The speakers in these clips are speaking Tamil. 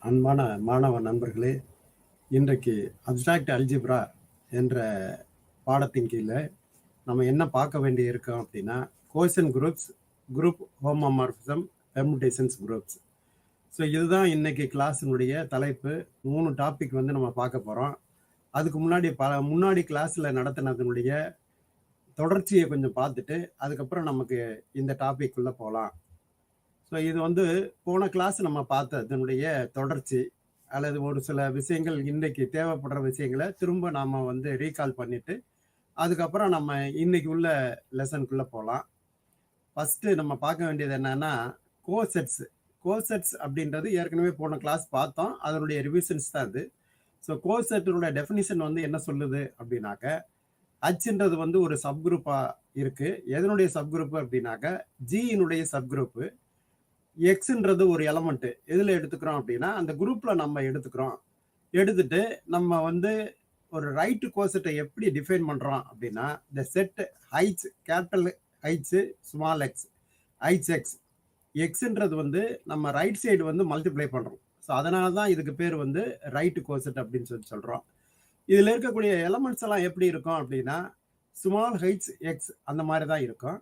அன்பான மாணவ நண்பர்களே, இன்றைக்கு அப்ஸ்ட்ராக்ட் அல்ஜிப்ரா என்ற பாடத்தின் கீழே நம்ம என்ன பார்க்க வேண்டி இருக்கோம் அப்படின்னா, quotient groups, group homomorphism, permutations groups. So இதுதான் இன்னைக்கு கிளாஸினுடைய தலைப்பு. 3 டாபிக் வந்து நம்ம பார்க்க போகிறோம். அதுக்கு முன்னாடி கிளாஸில் நடத்தினதனுடைய தொடர்ச்சியை கொஞ்சம் பார்த்துட்டு அதுக்கப்புறம் நமக்கு இந்த டாபிக் உள்ள போகலாம். ஸோ இது வந்து போன கிளாஸ் நம்ம பார்த்ததனுடைய தொடர்ச்சி, அல்லது ஒரு சில விஷயங்கள் இன்றைக்கு தேவைப்படுற விஷயங்களை திரும்ப நாம் வந்து ரீகால் பண்ணிட்டு அதுக்கப்புறம் நம்ம இன்னைக்கு உள்ள லெசனுக்குள்ளே போகலாம். ஃபஸ்ட்டு நம்ம பார்க்க வேண்டியது என்னன்னா, கோசெட்ஸ் அப்படின்றது ஏற்கனவே போன கிளாஸ் பார்த்தோம், அதனுடைய ரிவிஷன்ஸ் தான் இது. ஸோ கோசெட்டினுடைய டெஃபினிஷன் வந்து என்ன சொல்லுது அப்படின்னாக்க, ஹச்ன்றது வந்து ஒரு சப்குரூப்பாக இருக்குது. எதனுடைய சப்குரூப்பு அப்படின்னாக்க, ஜியினுடைய சப்குரூப்பு. எக்ஸ்ன்றது ஒரு எலமெண்ட்டு. எதில் எடுத்துக்கிறோம் அப்படின்னா, அந்த குரூப்பில் நம்ம எடுத்துட்டு நம்ம வந்து ஒரு ரைட்டு கோசெட்டை எப்படி டிஃபைன் பண்ணுறோம் அப்படின்னா, இந்த set H, capital H, small x, H x, எக்ஸ்ன்றது வந்து நம்ம ரைட் சைடு வந்து மல்டிப்ளை பண்ணுறோம். ஸோ அதனால தான் இதுக்கு பேர் வந்து ரைட்டு கோசெட் அப்படின்னு சொல்கிறோம். இதில் இருக்கக்கூடிய எலமெண்ட்ஸ் எல்லாம் எப்படி இருக்கும் அப்படின்னா, ஸ்மால் ஹைச் எக்ஸ் அந்த மாதிரி தான் இருக்கும்.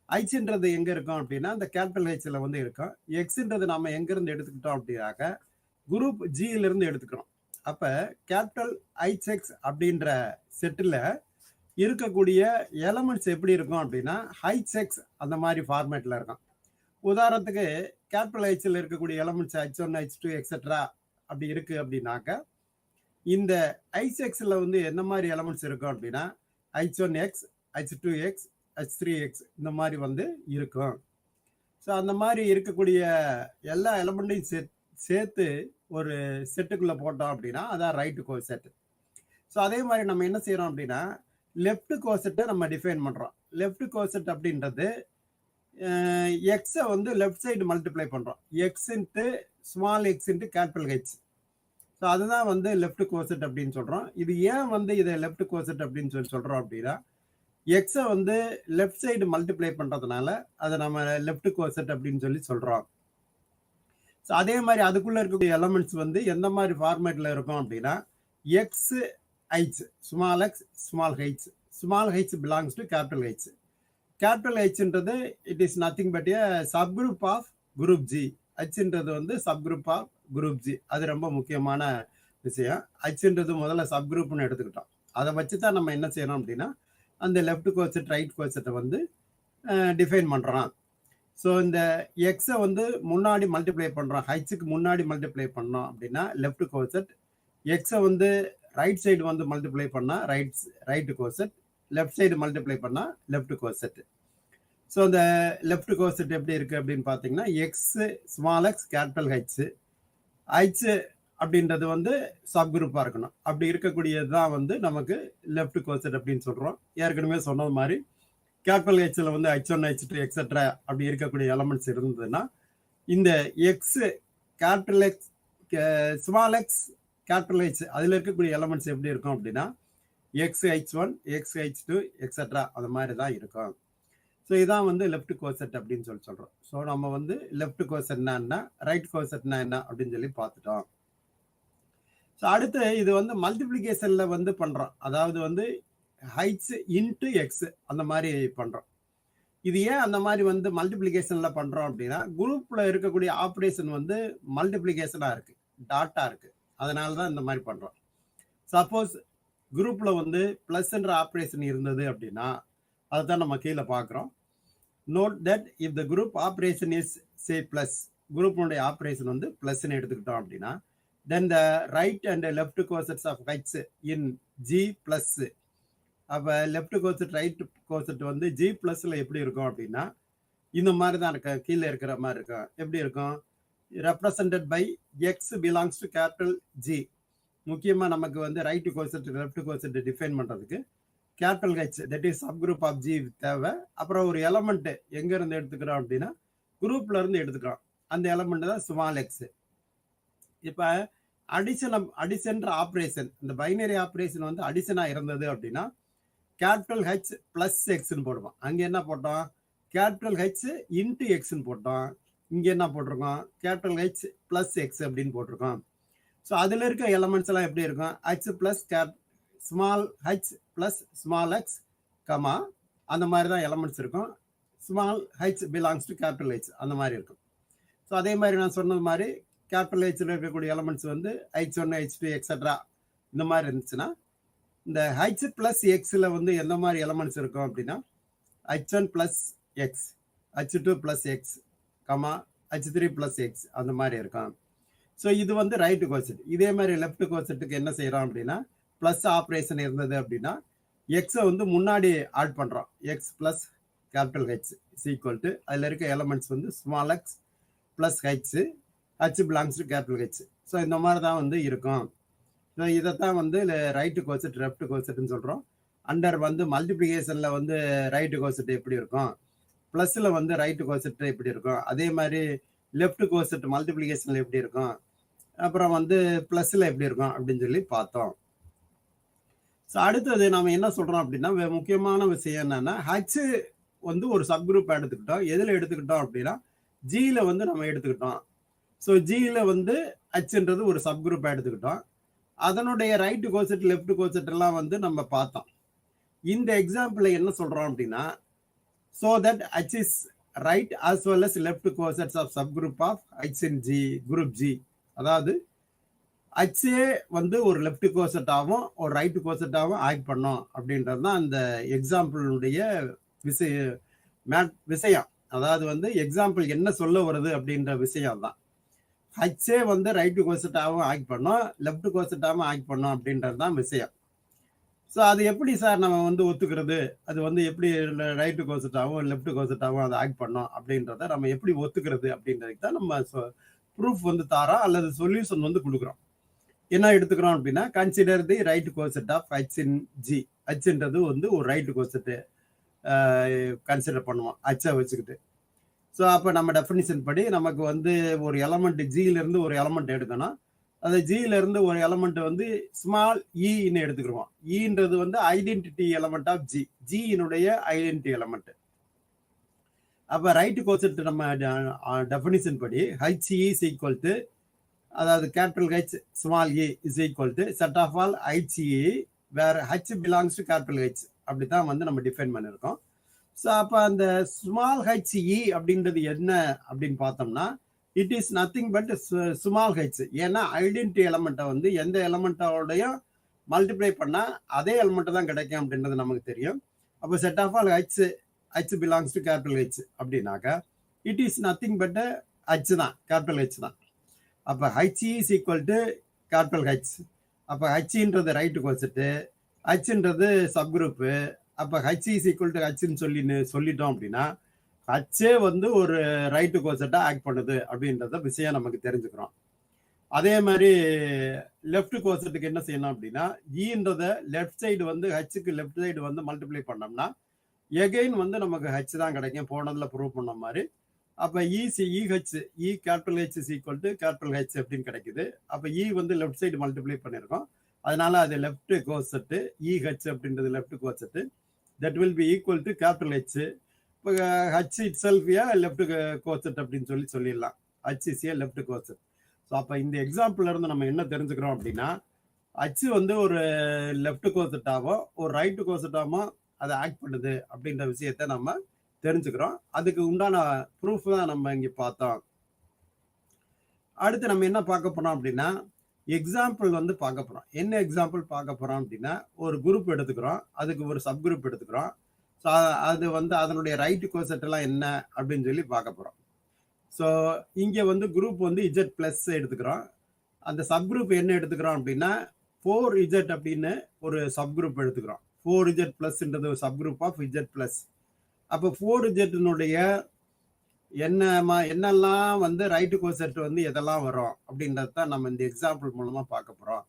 ஹைச்ன்றது எங்கே இருக்கும் அப்படின்னா, இந்த கேபிட்டல் ஹைச்சில் வந்து இருக்கும். எக்ஸ்ன்றது நம்ம எங்கேருந்து எடுத்துக்கிட்டோம் அப்படின்னாக்க, குரூப் ஜியிலிருந்து எடுத்துக்கிறோம். அப்போ கேபிட்டல் ஹைச் அப்படின்ற செட்டில் இருக்கக்கூடிய எலமெண்ட்ஸ் எப்படி இருக்கும் அப்படின்னா, ஹைச் எக்ஸ் அந்த மாதிரி ஃபார்மேட்டில் இருக்கும். உதாரணத்துக்கு கேபிட்டல் ஹைச்சில் இருக்கக்கூடிய எலமெண்ட்ஸ் H1, H2 எக்ஸெட்ரா அப்படி இருக்கு அப்படின்னாக்க, இந்த ஹைச் எக்ஸில் வந்து என்ன மாதிரி எலமெண்ட்ஸ் இருக்கும் அப்படின்னா, H1x, H2x, H3x இந்த மாதிரி வந்து இருக்கும். ஸோ அந்த மாதிரி இருக்கக்கூடிய எல்லா எலமெண்ட்டையும் சேர்த்து ஒரு செட்டுக்குள்ளே போட்டோம் அப்படின்னா அதான் ரைட்டு கோசெட். ஸோ அதே மாதிரி நம்ம என்ன செய்கிறோம் அப்படின்னா, லெஃப்ட் கோசெட்டை நம்ம டிஃபைன் பண்ணுறோம். லெஃப்ட் கோசெட் அப்படின்றது எக்ஸை வந்து லெஃப்ட் சைடு மல்டிப்ளை பண்ணுறோம். X into small X into capital H. So அதுதான் வந்து லெஃப்ட் கோசெட் அப்படின்னு சொல்கிறோம். இது ஏன் வந்து இதை லெஃப்ட் கோசெட் அப்படின்னு சொல்கிறோம் அப்படின்னா, எக்ஸை வந்து லெஃப்ட் சைடு மல்டிப்ளை பண்ணுறதுனால அதை நம்ம லெஃப்ட் கோசெட் அப்படின்னு சொல்கிறோம். ஸோ அதே மாதிரி அதுக்குள்ளே இருக்கக்கூடிய எலமெண்ட்ஸ் வந்து எந்த மாதிரி ஃபார்மேட்டில் இருக்கும் அப்படின்னா, x H, small x, small h. Small h belongs to capital H. Capital ஹெச்ன்றது it is nothing but a subgroup of group G. ஹெச்ன்றது வந்து சப்குரூப் ஆஃப் குரூப் ஜி. அது ரொம்ப முக்கியமான விஷயம். ஹெச்ன்றது முதல்ல சப்குரூப்னு எடுத்துக்கிட்டோம். அதை வச்சு தான் நம்ம என்ன செய்யறோம் அப்படின்னா, அந்த லெஃப்ட் கோசெட் ரைட் கோசெட்டை வந்து டிஃபைன் பண்ணுறோம். ஸோ இந்த எக்ஸை வந்து முன்னாடி மல்டிப்ளை பண்ணுறோம், ஹைச்சுக்கு முன்னாடி மல்டிப்ளை பண்ணோம் அப்படின்னா லெஃப்ட் கோசெட். எக்ஸை வந்து ரைட் சைடு வந்து மல்டிப்ளை பண்ணால் right coset. Left side multiply பண்ணால் லெஃப்ட் கோசெட். ஸோ இந்த லெஃப்ட் கோசெட் எப்படி இருக்குது அப்படின்னு பார்த்தீங்கன்னா, X small X capital H. H அப்படின்றது வந்து சப் குரூப்பாக இருக்கணும். அப்படி இருக்கக்கூடியது தான் வந்து நமக்கு லெஃப்ட் கோசெட் அப்படின்னு சொல்கிறோம். ஏற்கனவே சொன்னது மாதிரி கேபிட்டல் ஹெச்சில் வந்து H1, H2 எக்ஸெட்ரா அப்படி இருக்கக்கூடிய எலமெண்ட்ஸ் இருந்ததுன்னா, இந்த X capital X, small X, capital H அதில் இருக்கக்கூடிய எலமெண்ட்ஸ் எப்படி இருக்கும் அப்படின்னா, XH1, XH2 எக்ஸெட்ரா அந்த மாதிரி தான் இருக்கும். ஸோ இதான் வந்து லெஃப்ட் கோசெட் அப்படின்னு சொல்கிறோம். ஸோ நம்ம வந்து லெஃப்ட் கோசெட்னா என்ன, ரைட் கோசெட்னா என்ன அப்படின்னு சொல்லி பார்த்துட்டோம். ஸோ அடுத்து இது வந்து மல்டிப்ளிகேஷனில் வந்து பண்ணுறோம். அதாவது வந்து ஹைட்ஸ் இன்ட்டு எக்ஸ் அந்த மாதிரி பண்ணுறோம். இது ஏன் அந்த மாதிரி வந்து மல்டிப்ளிகேஷனில் பண்ணுறோம் அப்படின்னா, குரூப்பில் இருக்கக்கூடிய ஆப்ரேஷன் வந்து மல்டிப்ளிகேஷனாக இருக்குது, டாட்டாக இருக்குது. அதனால தான் இந்த மாதிரி பண்ணுறோம். சப்போஸ் குரூப்பில் வந்து ப்ளஸ்ன்ற ஆப்ரேஷன் இருந்தது அப்படின்னா, அதை தான் நம்ம கீழே பார்க்குறோம். Note that if the group operation is say plus, குரூப்பினுடைய ஆப்ரேஷன் வந்து ப்ளஸ்ன்னு எடுத்துக்கிட்டோம் அப்படின்னா, then the right and left cosets of H's in G plus. அப்போ லெஃப்ட் கோசெட் ரைட் கோசெட் வந்து ஜி ப்ளஸில் எப்படி இருக்கும் அப்படின்னா, இந்த மாதிரி தான் இருக்கும், கீழே இருக்கிற மாதிரி இருக்கும். எப்படி இருக்கும், represented by x belongs to capital G. முக்கியமாக நமக்கு வந்து right coset left coset define பண்ணுறதுக்கு capital H, that is subgroup of G தேவை. அப்புறம் ஒரு எலமெண்ட்டு எங்கேருந்து எடுத்துக்கிறோம் அப்படின்னா, குரூப்ல இருந்து எடுத்துக்கிறோம். அந்த எலமெண்ட் தான் ஸ்மால் எக்ஸ். இப்போ அடிஷன்ற ஆப்ரேஷன், இந்த பைனரி ஆப்ரேஷன் வந்து அடிஷனாக இருந்தது அப்படின்னா, கேபிட்டல் ஹெச் பிளஸ் எக்ஸ்ன்னு போடுவோம். அங்கே என்ன போட்டோம், கேபிட்டல் ஹெச் இன்ட்டு எக்ஸ்ன்னு போட்டோம். இங்கே என்ன போட்டிருக்கோம், கேபிட்டல் ஹெச் பிளஸ் எக்ஸ் அப்படின்னு போட்டிருக்கோம். ஸோ அதில் இருக்க எலமெண்ட்ஸ் எல்லாம் எப்படி இருக்கும், H plus small H plus small X comma அந்த மாதிரி தான் எலமெண்ட்ஸ் இருக்கும். Small H belongs to capital H அந்த மாதிரி இருக்கும். ஸோ அதே மாதிரி நான் சொன்னது மாதிரி கேபிட்டல் ஹெச்சில் இருக்கக்கூடிய எலமெண்ட்ஸ் வந்து H1 H2 எக்ஸட்ரா இந்த மாதிரி இருந்துச்சுன்னா, இந்த ஹெச் பிளஸ் எக்ஸில் வந்து எந்த மாதிரி எலமெண்ட்ஸ் இருக்கும் அப்படின்னா H1 plus X, H2 plus X comma H3 plus X அந்த மாதிரி இருக்கும். ஸோ இது வந்து ரைட்டு கோசெட். இதே மாதிரி லெஃப்ட் கோசெட்டுக்கு என்ன செய்யறோம் அப்படின்னா, பிளஸ் ஆப்ரேஷன் இருந்தது அப்படின்னா எக்ஸை வந்து முன்னாடி ஆட் பண்றோம். X plus capital H is equal to அதில் இருக்க எலமெண்ட்ஸ் வந்து small X plus H, H belongs to capital H. So இந்த மாதிரி தான் வந்து இருக்கும். ஸோ இதைத்தான் வந்து ரைட்டு கோசெட் லெஃப்ட் கோசெட்னு சொல்கிறோம். அண்டர் வந்து மல்டிப்ளிகேஷனில் வந்து ரைட்டு கோசெட் எப்படி இருக்கும், ப்ளஸில் வந்து ரைட்டு கோசெட் எப்படி இருக்கும், அதே மாதிரி லெஃப்ட் கோசெட் மல்டிப்ளிகேஷனில் எப்படி இருக்கும், அப்புறம் வந்து ப்ளஸில் எப்படி இருக்கும் அப்படின்னு சொல்லி பார்த்தோம். ஸோ அடுத்தது நம்ம என்ன சொல்கிறோம் அப்படின்னா, முக்கியமான விஷயம் என்னன்னா, ஹச் வந்து ஒரு சப்குரூப் எடுத்துக்கிட்டோம். எதில் எடுத்துக்கிட்டோம் அப்படின்னா ஜியில் வந்து நம்ம எடுத்துக்கிட்டோம். ஸோ ஜியில் வந்து ஹச்ன்றது ஒரு சப்குரூப் எடுத்துக்கிட்டோம். அதனுடைய ரைட்டு கோசெட் லெஃப்ட் கோசெட் எல்லாம் வந்து நம்ம பார்த்தோம். இந்த எக்ஸாம்பிள் என்ன சொல்றோம் அப்படின்னா, so that H is right as well as left cosets of subgroup of H in G group G. அதாவது H வந்து ஒரு லெஃப்ட் கோசெட்டாகவும் ஒரு ரைட் கோசெட்டாகவும் ஆக்ட் பண்ணோம் அப்படின்றது தான் அந்த எக்ஸாம்பிளுடைய விஷயம். அதாவது வந்து எக்ஸாம்பிள் என்ன சொல்ல வருது அப்படின்ற விஷயம் தான். ஹெச்சே வந்து ரைட்டு கோசெட்டாகவும் ஆக்ட் பண்ணோம், லெஃப்ட் கோசெட்டாகவும் ஆக்ட் பண்ணோம் அப்படின்றது தான் விஷயம். ஸோ அது எப்படி சார் நம்ம வந்து ஒத்துக்கிறது, அது வந்து எப்படி ரைட்டு கோசெட்டாகவும் லெஃப்ட் கோசெட்டாகவும் அதை ஆக்ட் பண்ணோம் அப்படின்றத நம்ம எப்படி ஒத்துக்கிறது அப்படின்றதுக்கு தான் நம்ம ப்ரூஃப் வந்து தாரோம் அல்லது சொல்யூஷன் வந்து கொடுக்குறோம். என்ன எடுத்துக்கிறோம் அப்படின்னா, consider the right coset of H in G. ஹெச்ன்றது வந்து ஒரு ரைட்டு கோசெட்டு கன்சிடர் பண்ணுவோம் ஹெச்சை வச்சுக்கிட்டு. ஸோ அப்போ நம்ம டெஃபினிஷன் படி நமக்கு வந்து ஒரு எலமெண்ட் ஜியிலேருந்து ஒரு எலமெண்ட் எடுக்கணும். அது ஜியிலேருந்து ஒரு எலமெண்ட் வந்து ஸ்மால் இன்னு எடுத்துக்கிறோம். இன்றது வந்து ஐடென்டிட்டி எலமெண்ட் ஆஃப் ஜி, ஜியினுடைய ஐடென்டிட்டி எலமெண்ட். அப்போ ரைட்டு கோசெட் நம்ம டெஃபினிஷன் படி ஹெச் இஸ் ஈக்குவல் டு, அதாவது capital H small e is equal to set of all h e where h belongs to capital H அப்படி தான் வந்து நம்ம டிஃபைன் பண்ணியிருக்கோம். ஸோ அப்போ அந்த ஸ்மால் ஹெச் இ அப்படின்றது என்ன அப்படின்னு பார்த்தோம்னா, it is nothing but small H. ஏன்னா ஐடென்டிட்டி எலமெண்ட்டை வந்து எந்த எலமெண்ட்டோடையும் மல்டிப்ளை பண்ணால் அதே எலமெண்ட்டு தான் கிடைக்கும் அப்படின்றது நமக்கு தெரியும். அப்போ set of all h belongs to capital H அப்படின்னாக்கா it is nothing but H தான், கேபிட்டல் ஹெச் தான். அப்போ H is equal to capital H. அப்போ ஹெச்ன்றது ரைட்டு கோசெட்டு, ஹெச்ன்றது சப்குரூப்பு. அப்போ ஹெச் இஸ் ஈக்குவல் டு ஹெச்ன்னு சொல்லிட்டோம் அப்படின்னா ஹெச்சே வந்து ஒரு ரைட்டு கோசெட்டாக ஆக்ட் பண்ணுது அப்படின்றத விஷயம் நமக்கு தெரிஞ்சுக்கிறோம். அதே மாதிரி லெஃப்ட் கோசெட்டுக்கு என்ன செய்யணும் அப்படின்னா, ஈன்றத லெஃப்ட் சைடு வந்து ஹெச்சுக்கு லெஃப்ட் சைடு வந்து மல்டிப்ளை பண்ணோம்னா எகைன் வந்து நமக்கு ஹெச் தான் கிடைக்கும், போனதில் ப்ரூவ் பண்ண மாதிரி. அப்போ EH E capital H is equal to capital H அப்படின்னு கிடைக்குது. அப்போ இ வந்து லெஃப்ட் சைடு மல்டிப்ளை பண்ணியிருக்கோம், அதனால அது லெஃப்ட் கோசெட்டு. இஹெச் அப்படின்றது left coset, that will be equal to capital H. இப்போ ஹச் இட் செல்ஃபியா லெஃப்ட் கோசெட் அப்படின்னு சொல்லிடலாம். H is a left coset. So அப்போ இந்த எக்ஸாம்பிள்ல இருந்து நம்ம என்ன தெரிஞ்சுக்கிறோம் அப்படின்னா, ஹச் வந்து ஒரு லெஃப்ட் கோசெட்டாகவும் ஒரு ரைட்டு கோசெட்டாகவும் அதை ஆக்ட் பண்ணுது அப்படின்ற விஷயத்த நம்ம தெரிஞ்சுக்கிறோம். அதுக்கு உண்டான ப்ரூஃப் தான் நம்ம இங்கே பார்த்தோம். அடுத்து நம்ம என்ன பார்க்க போறோம் அப்படின்னா, எக்ஸாம்பிள் வந்து பார்க்க போறோம். என்ன எக்ஸாம்பிள் பார்க்க போறோம் அப்படின்னா, ஒரு குரூப் எடுத்துக்கிறோம், அதுக்கு ஒரு சப் குரூப் எடுத்துக்கிறோம். ஸோ அது வந்து அதனுடைய ரைட்டு கோசெட் எல்லாம் என்ன அப்படின்னு சொல்லி பார்க்க போறோம். ஸோ இங்கே வந்து குரூப் வந்து இஜெட் பிளஸ் எடுத்துக்கிறோம். அந்த சப் குரூப் என்ன எடுத்துக்கிறோம் அப்படின்னா 4Z அப்படின்னு ஒரு சப் குரூப் எடுத்துக்கிறோம். 4Z பிளஸ்ன்றது ஒரு subgroup of Z plus. அப்போ 4Zனுடைய என்னெல்லாம் வந்து ரைட்டு கோசெட் வந்து எதெல்லாம் வரும் அப்படின்றது தான் நம்ம இந்த எக்ஸாம்பிள் மூலமா பார்க்க போறோம்.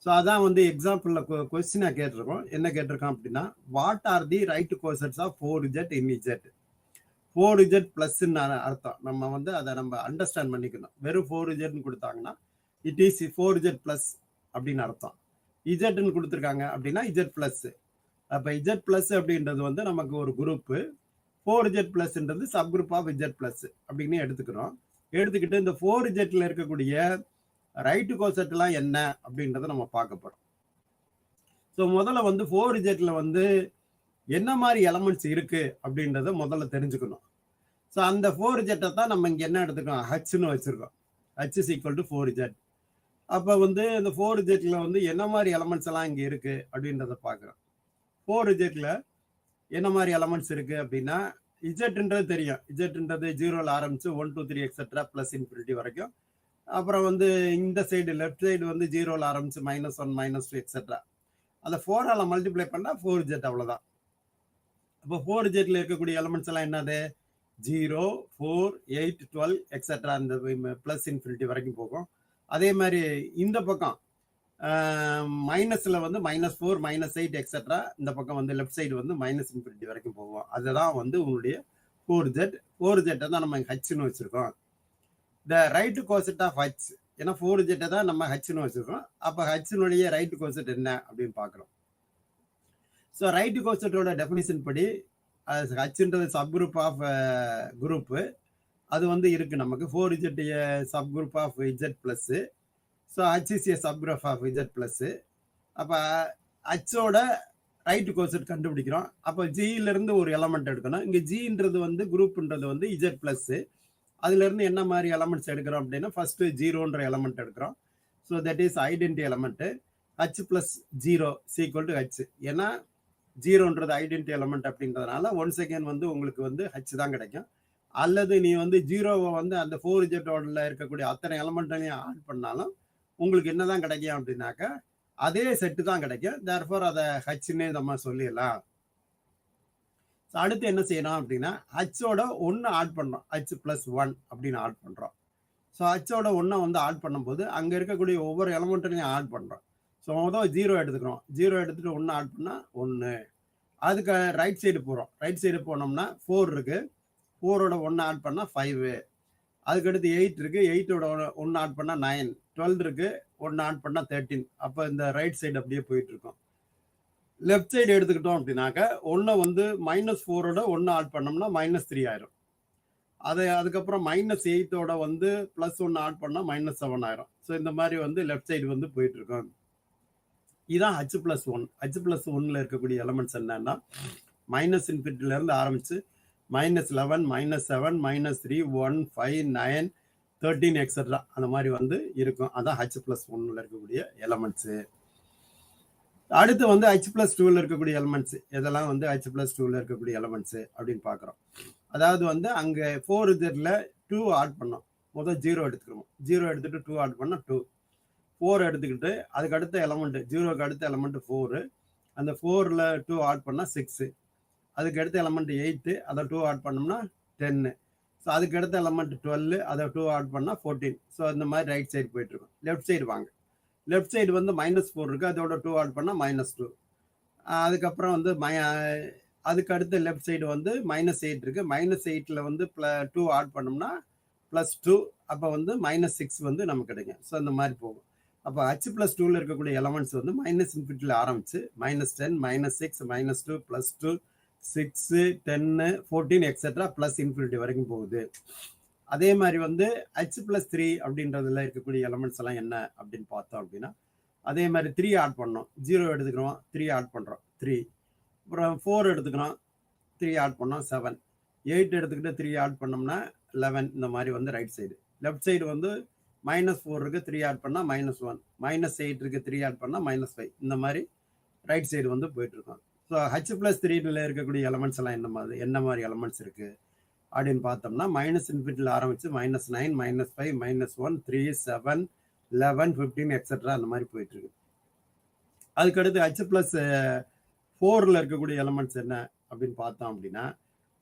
ஸோ அதான் வந்து எக்ஸாம்பிள்ல கொஸ்டினா கேட்டிருக்கோம். என்ன கேட்டிருக்கோம் அப்படின்னா, what are the right cosets of 4Z in Z. 4Z பிளஸ்ன்னு அர்த்தம். நம்ம வந்து அதை நம்ம அண்டர்ஸ்டாண்ட் பண்ணிக்கணும். வெறும் 4Zன்னு கொடுத்தாங்கன்னா இட் இஸ் 4Z பிளஸ் அப்படின்னு அர்த்தம். இஜெட்னு கொடுத்துருக்காங்க அப்படின்னா இஜெட் பிளஸ். அப்போ இஜெட் பிளஸ் அப்படின்றது வந்து நமக்கு ஒரு குரூப்பு. 4z பிளஸ்ன்றது சப்குரூப் ஆஃப் z பிளஸ் அப்படின்னு எடுத்துக்கிறோம். எடுத்துக்கிட்டு இந்த 4zல இருக்கக்கூடிய ரைட்டு கோசெட்லாம் என்ன அப்படின்றத நம்ம பார்க்க போறோம். ஸோ முதல்ல வந்து 4zல வந்து என்ன மாதிரி எலமெண்ட்ஸ் இருக்கு அப்படின்றத முதல்ல தெரிஞ்சுக்கணும். ஸோ அந்த 4z தான் நம்ம இங்க என்ன எடுத்துக்கோம், ஹச்னு வச்சிருக்கோம். h is equal to 4z. அப்போ வந்து இந்த 4zல வந்து என்ன மாதிரி எலமெண்ட்ஸ் எல்லாம் இங்க இருக்கு அப்படின்றத பார்க்குறோம். 4zல என்ன மாதிரி எலமெண்ட்ஸ் இருக்கு அப்படின்னா இஜெட்ன்றது தெரியும். இஜெட்ன்றது 0ல ஆரம்பிச்சு 1 2 3 எக்ஸெட்ரா பிளஸ் இன்ஃபினிட்டி வரைக்கும். அப்புறம் வந்து இந்த சைடு லெஃப்ட் சைடு வந்து 0ல ஆரம்பிச்சு -1 -2 எக்ஸெட்ரா. அதை 4ஆல மல்டிப்ளை பண்ணா 4z அவ்வளவுதான். அப்போ 4zல இருக்கக்கூடிய எலமெண்ட்ஸ் எல்லாம் என்னது, 0 4 8 12 எக்ஸெட்ரா, இந்த பிளஸ் இன்ஃபினிட்டி வரைக்கும் போகும். அதே மாதிரி இந்த பக்கம் மைனஸ்ல வந்து -4 -8 எக்ஸெட்ரா, இந்த பக்கம் வந்து லெஃப்ட் சைடு வந்து -இன்ஃபினிட்டி வரைக்கும் போகும். அதுதான் வந்து உங்களுடைய 4z தான் நம்ம ஹச்னு வச்சிருக்கோம். The right coset of H, ஏன்னா 4z தான் நம்ம ஹச்னு வச்சிருக்கோம். அப்போ ஹச்னுடைய ரைட் கோசெட் என்ன அப்படின்னு பார்க்குறோம். ஸோ ரைட் கோசெட்டோட டெஃபினிஷன் படி ஹச்ன்றது சப்குரூப் ஆஃப் குரூப்பு, அது வந்து இருக்கு நமக்கு. 4z subgroup of z plus. So h is a subgroup of z plus. அப்போ ஹச்சோட ரைட் கோசெட் கண்டுபிடிக்கிறோம். அப்போ ஜியிலிருந்து ஒரு எலமெண்ட் எடுக்கணும். இங்கே ஜின்றது வந்து குரூப்ன்றது வந்து z பிளஸ். அதுல இருந்து என்ன மாதிரி எலமெண்ட்ஸ் எடுக்கிறோம் அப்படின்னா ஃபர்ஸ்ட் 0ன்ற எலமெண்ட் எடுக்கிறோம். So that is identity element. h plus 0 equal to h. ஏன்னா 0ன்றது ஐடென்டி எலமெண்ட் அப்படின்றதுனால ஒன்ஸ் அகேன் வந்து உங்களுக்கு வந்து h தான் கிடைக்கும். அல்லது நீ வந்து 0வை வந்து அந்த 4zல இருக்கக்கூடிய அத்தனை எலமெண்ட்டையும் ஆட் பண்ணாலும் உங்களுக்கு என்னதான் கிடைக்கும் அப்படின்னாக்கா அதே செட்டு தான் கிடைக்கும். தேர்ஃபோர் அதை ஹச்னே நம்ம சொல்லிடலாம். அடுத்து என்ன செய்யணும் அப்படின்னா ஹச்சோட 1 ஆட் பண்றோம். h பிளஸ் 1 அப்படின்னு ஆட் பண்றோம். ஸோ ஹச்சோட 1 வந்து ஆட் பண்ணும்போது அங்க இருக்கக்கூடிய ஒவ்வொரு எலமெண்ட்டையும் ஆட் பண்றோம். ஸோ முதல் 0 எடுத்துக்கிறோம். 0 எடுத்துட்டு 1 ஆட் பண்ணா 1. அதுக்கு ரைட் சைடு போறோம். ரைட் சைடு போனோம்னா 4 இருக்கு. 4ஓட 1 ஆட் பண்ணா 5. அதுக்கடுத்து 8 இருக்கு. 8ஓட 1 ஆட் பண்ணா 9. 12 இருக்கு. 1 ஆட் பண்ணா 13. அப்போ இந்த ரைட் சைடு அப்படியே போயிட்டு இருக்கும். லெஃப்ட் சைடு எடுத்துக்கிட்டோம் அப்படின்னாக்க 1 வந்து -4ஓட 1 ஆட் பண்ணோம்னா -3 ஆயிரும். அதுக்கப்புறம் -8ஓட வந்து +1 ஆட் பண்ணா -7 ஆயிரும். ஸோ இந்த மாதிரி வந்து லெஃப்ட் சைடு வந்து போயிட்டு இருக்கும். இதான் h பிளஸ் 1. h பிளஸ் 1ல இருக்கக்கூடிய எலமெண்ட்ஸ் என்னன்னா -இன்ஃபினிட்டில இருந்து ஆரம்பிச்சு -11 -7 -3 1 5 9 13 எக்ஸெட்ரா அந்த மாதிரி வந்து இருக்கும். அதான் h பிளஸ் 1ல இருக்கக்கூடிய எலமெண்ட்ஸ். அடுத்து வந்து h பிளஸ் 2ல இருக்கக்கூடிய எலமெண்ட்ஸ். இதெல்லாம் வந்து h பிளஸ் 2ல இருக்கக்கூடிய எலமெண்ட்ஸ் அப்படின்னு பார்க்குறோம். அதாவது வந்து அங்க 4zல 2 ஆட் பண்ணோம். முதல் 0 எடுத்துக்கிறோம். 0 எடுத்துட்டு 2 ஆட் பண்ணா 2. 4 எடுத்துக்கிட்டு அதுக்கு அடுத்த எலமெண்ட் 0க்கு அடுத்த எலமெண்ட் 4. அந்த 4ல 2 ஆட் பண்ணா 6. அதுக்கு அடுத்த எலமெண்ட் 8. அதை 2 ஆட் பண்ணோம்னா 10. ஸோ அதுக்கு அடுத்த எலமெண்ட் 12. அதை 2 ஆட் பண்ணா 14. ஸோ இந்த மாதிரி ரைட் சைடு போயிட்டு இருக்கும். லெஃப்ட் சைடு வாங்க. லெஃப்ட் சைடு வந்து -4 இருக்கு. அதோட 2 ஆட் பண்ணா -2. அதுக்கப்புறம் வந்து அதுக்கு அடுத்த லெஃப்ட் சைடு வந்து -8 இருக்கு. -8ல வந்து 2 ஆட் பண்ணோம்னா +2. அப்போ வந்து -6 வந்து நமக்கு கிடைக்கும். ஸோ இந்த மாதிரி போகும். அப்போ h பிளஸ் 2ல இருக்கக்கூடிய எலமெண்ட்ஸ் வந்து -இன்ஃபினிட்டில ஆரம்பிச்சு -10 -6 -2 +2 6 10 14 எக்ஸெட்ரா பிளஸ் இன்ஃபினிட்டி வரைக்கும் போகுது. அதே மாதிரி வந்து h பிளஸ் 3 அப்படின்றதுல இருக்கக்கூடிய எலமெண்ட்ஸ் எல்லாம் என்ன அப்படின்னு பார்த்தோம் அப்படின்னா அதே மாதிரி 3 ஆட் பண்ணோம். 0 எடுத்துக்கிறோம். 3 ஆட் பண்றோம் 3. அப்புறம் 4 எடுத்துக்கிறோம். 3 ஆட் பண்ணோம் 7. 8 எடுத்துக்கிட்டு 3 ஆட் பண்ணோம்னா 11. இந்த மாதிரி வந்து ரைட் சைடு. லெஃப்ட் சைடு வந்து -4 இருக்கு. 3 ஆட் பண்ணா -1. -8 இருக்கு. 3 ஆட் பண்ணா -5. இந்த மாதிரி ரைட் சைடு வந்து போயிட்டு இருக்கோம். ஸோ h பிளஸ் 3ல இருக்கக்கூடிய எலமெண்ட்ஸ் எல்லாம் என்ன மாதிரி எலமெண்ட்ஸ் இருக்கு அப்படின்னு பார்த்தோம்னா -இன்ஃபினிட்டில ஆரம்பிச்சு -9 -5 -1 3 7 11 15 எக்ஸெட்ரா அந்த மாதிரி போயிட்டு இருக்கு. அதுக்கடுத்து h பிளஸ் 4ல இருக்கக்கூடிய எலமெண்ட்ஸ் என்ன அப்படின்னு பார்த்தோம் அப்படின்னா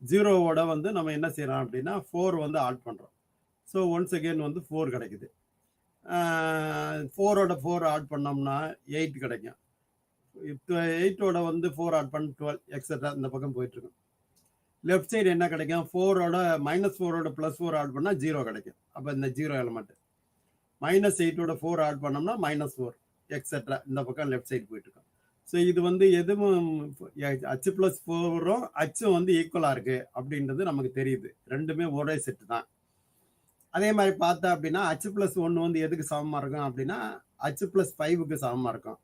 0ஓட வந்து நம்ம என்ன செய்யறோம் அப்படின்னா 4 வந்து ஆட் பண்றோம். ஸோ ஒன்ஸ் அகெயின் வந்து 4 கிடைக்குது. 4ஓட 4 ஆட் பண்ணோம்னா 8 கிடைக்கும். 8ஓட வந்து 4 ஆட் பண்ண 12 எக்ஸெட்ரா இந்த பக்கம் போயிட்டு இருக்கும். லெஃப்ட் சைடு என்ன கிடைக்கும், 4ஓட -4ஓட +4 ஆட் பண்ணா 0 கிடைக்கும். அப்போ இந்த 0 எலமெண்ட். -8ஓட 4 ஆட் பண்ணோம்னா -4 எக்ஸெட்ரா இந்த பக்கம் லெஃப்ட் சைடு போயிட்டு இருக்கும். ஸோ இது வந்து எதுவும் H+4ம் Hம் வந்து ஈக்குவலாக இருக்கு அப்படின்றது நமக்கு தெரியுது. ரெண்டுமே ஒரே செட்டு தான். அதே மாதிரி பார்த்தா அப்படின்னா H+1 வந்து எதுக்கு சமமாக இருக்கும் அப்படின்னா H+5க்கு சமமாக இருக்கும்.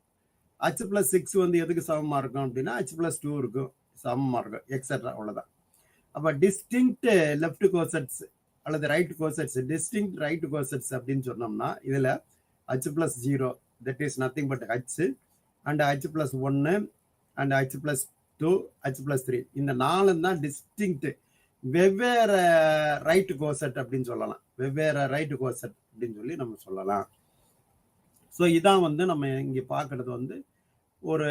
H+6 வந்து எதுக்கு சமமாக இருக்கும் அப்படின்னா H+2 இருக்கும் சமமாக இருக்கும், எக்ஸெட்ரா. அவ்வளோதான். அப்போ டிஸ்டிங்க்ட் லெஃப்ட் கோசெட்ஸ் அல்லது right cosets, distinct right cosets அப்படின்னு சொன்னோம்னா இதில் H+0 that is nothing but H and H+1 and H+2 H+3 இந்த 4 தான் டிஸ்டிங்க்ட் வெவ்வேறு ரைட் கோசெட் அப்படின்னு சொல்லலாம். வெவ்வேறு ரைட் கோசெட் அப்படின்னு சொல்லி நம்ம சொல்லலாம். ஸோ இதான் வந்து நம்ம இங்கே பார்க்கறது வந்து ஒரு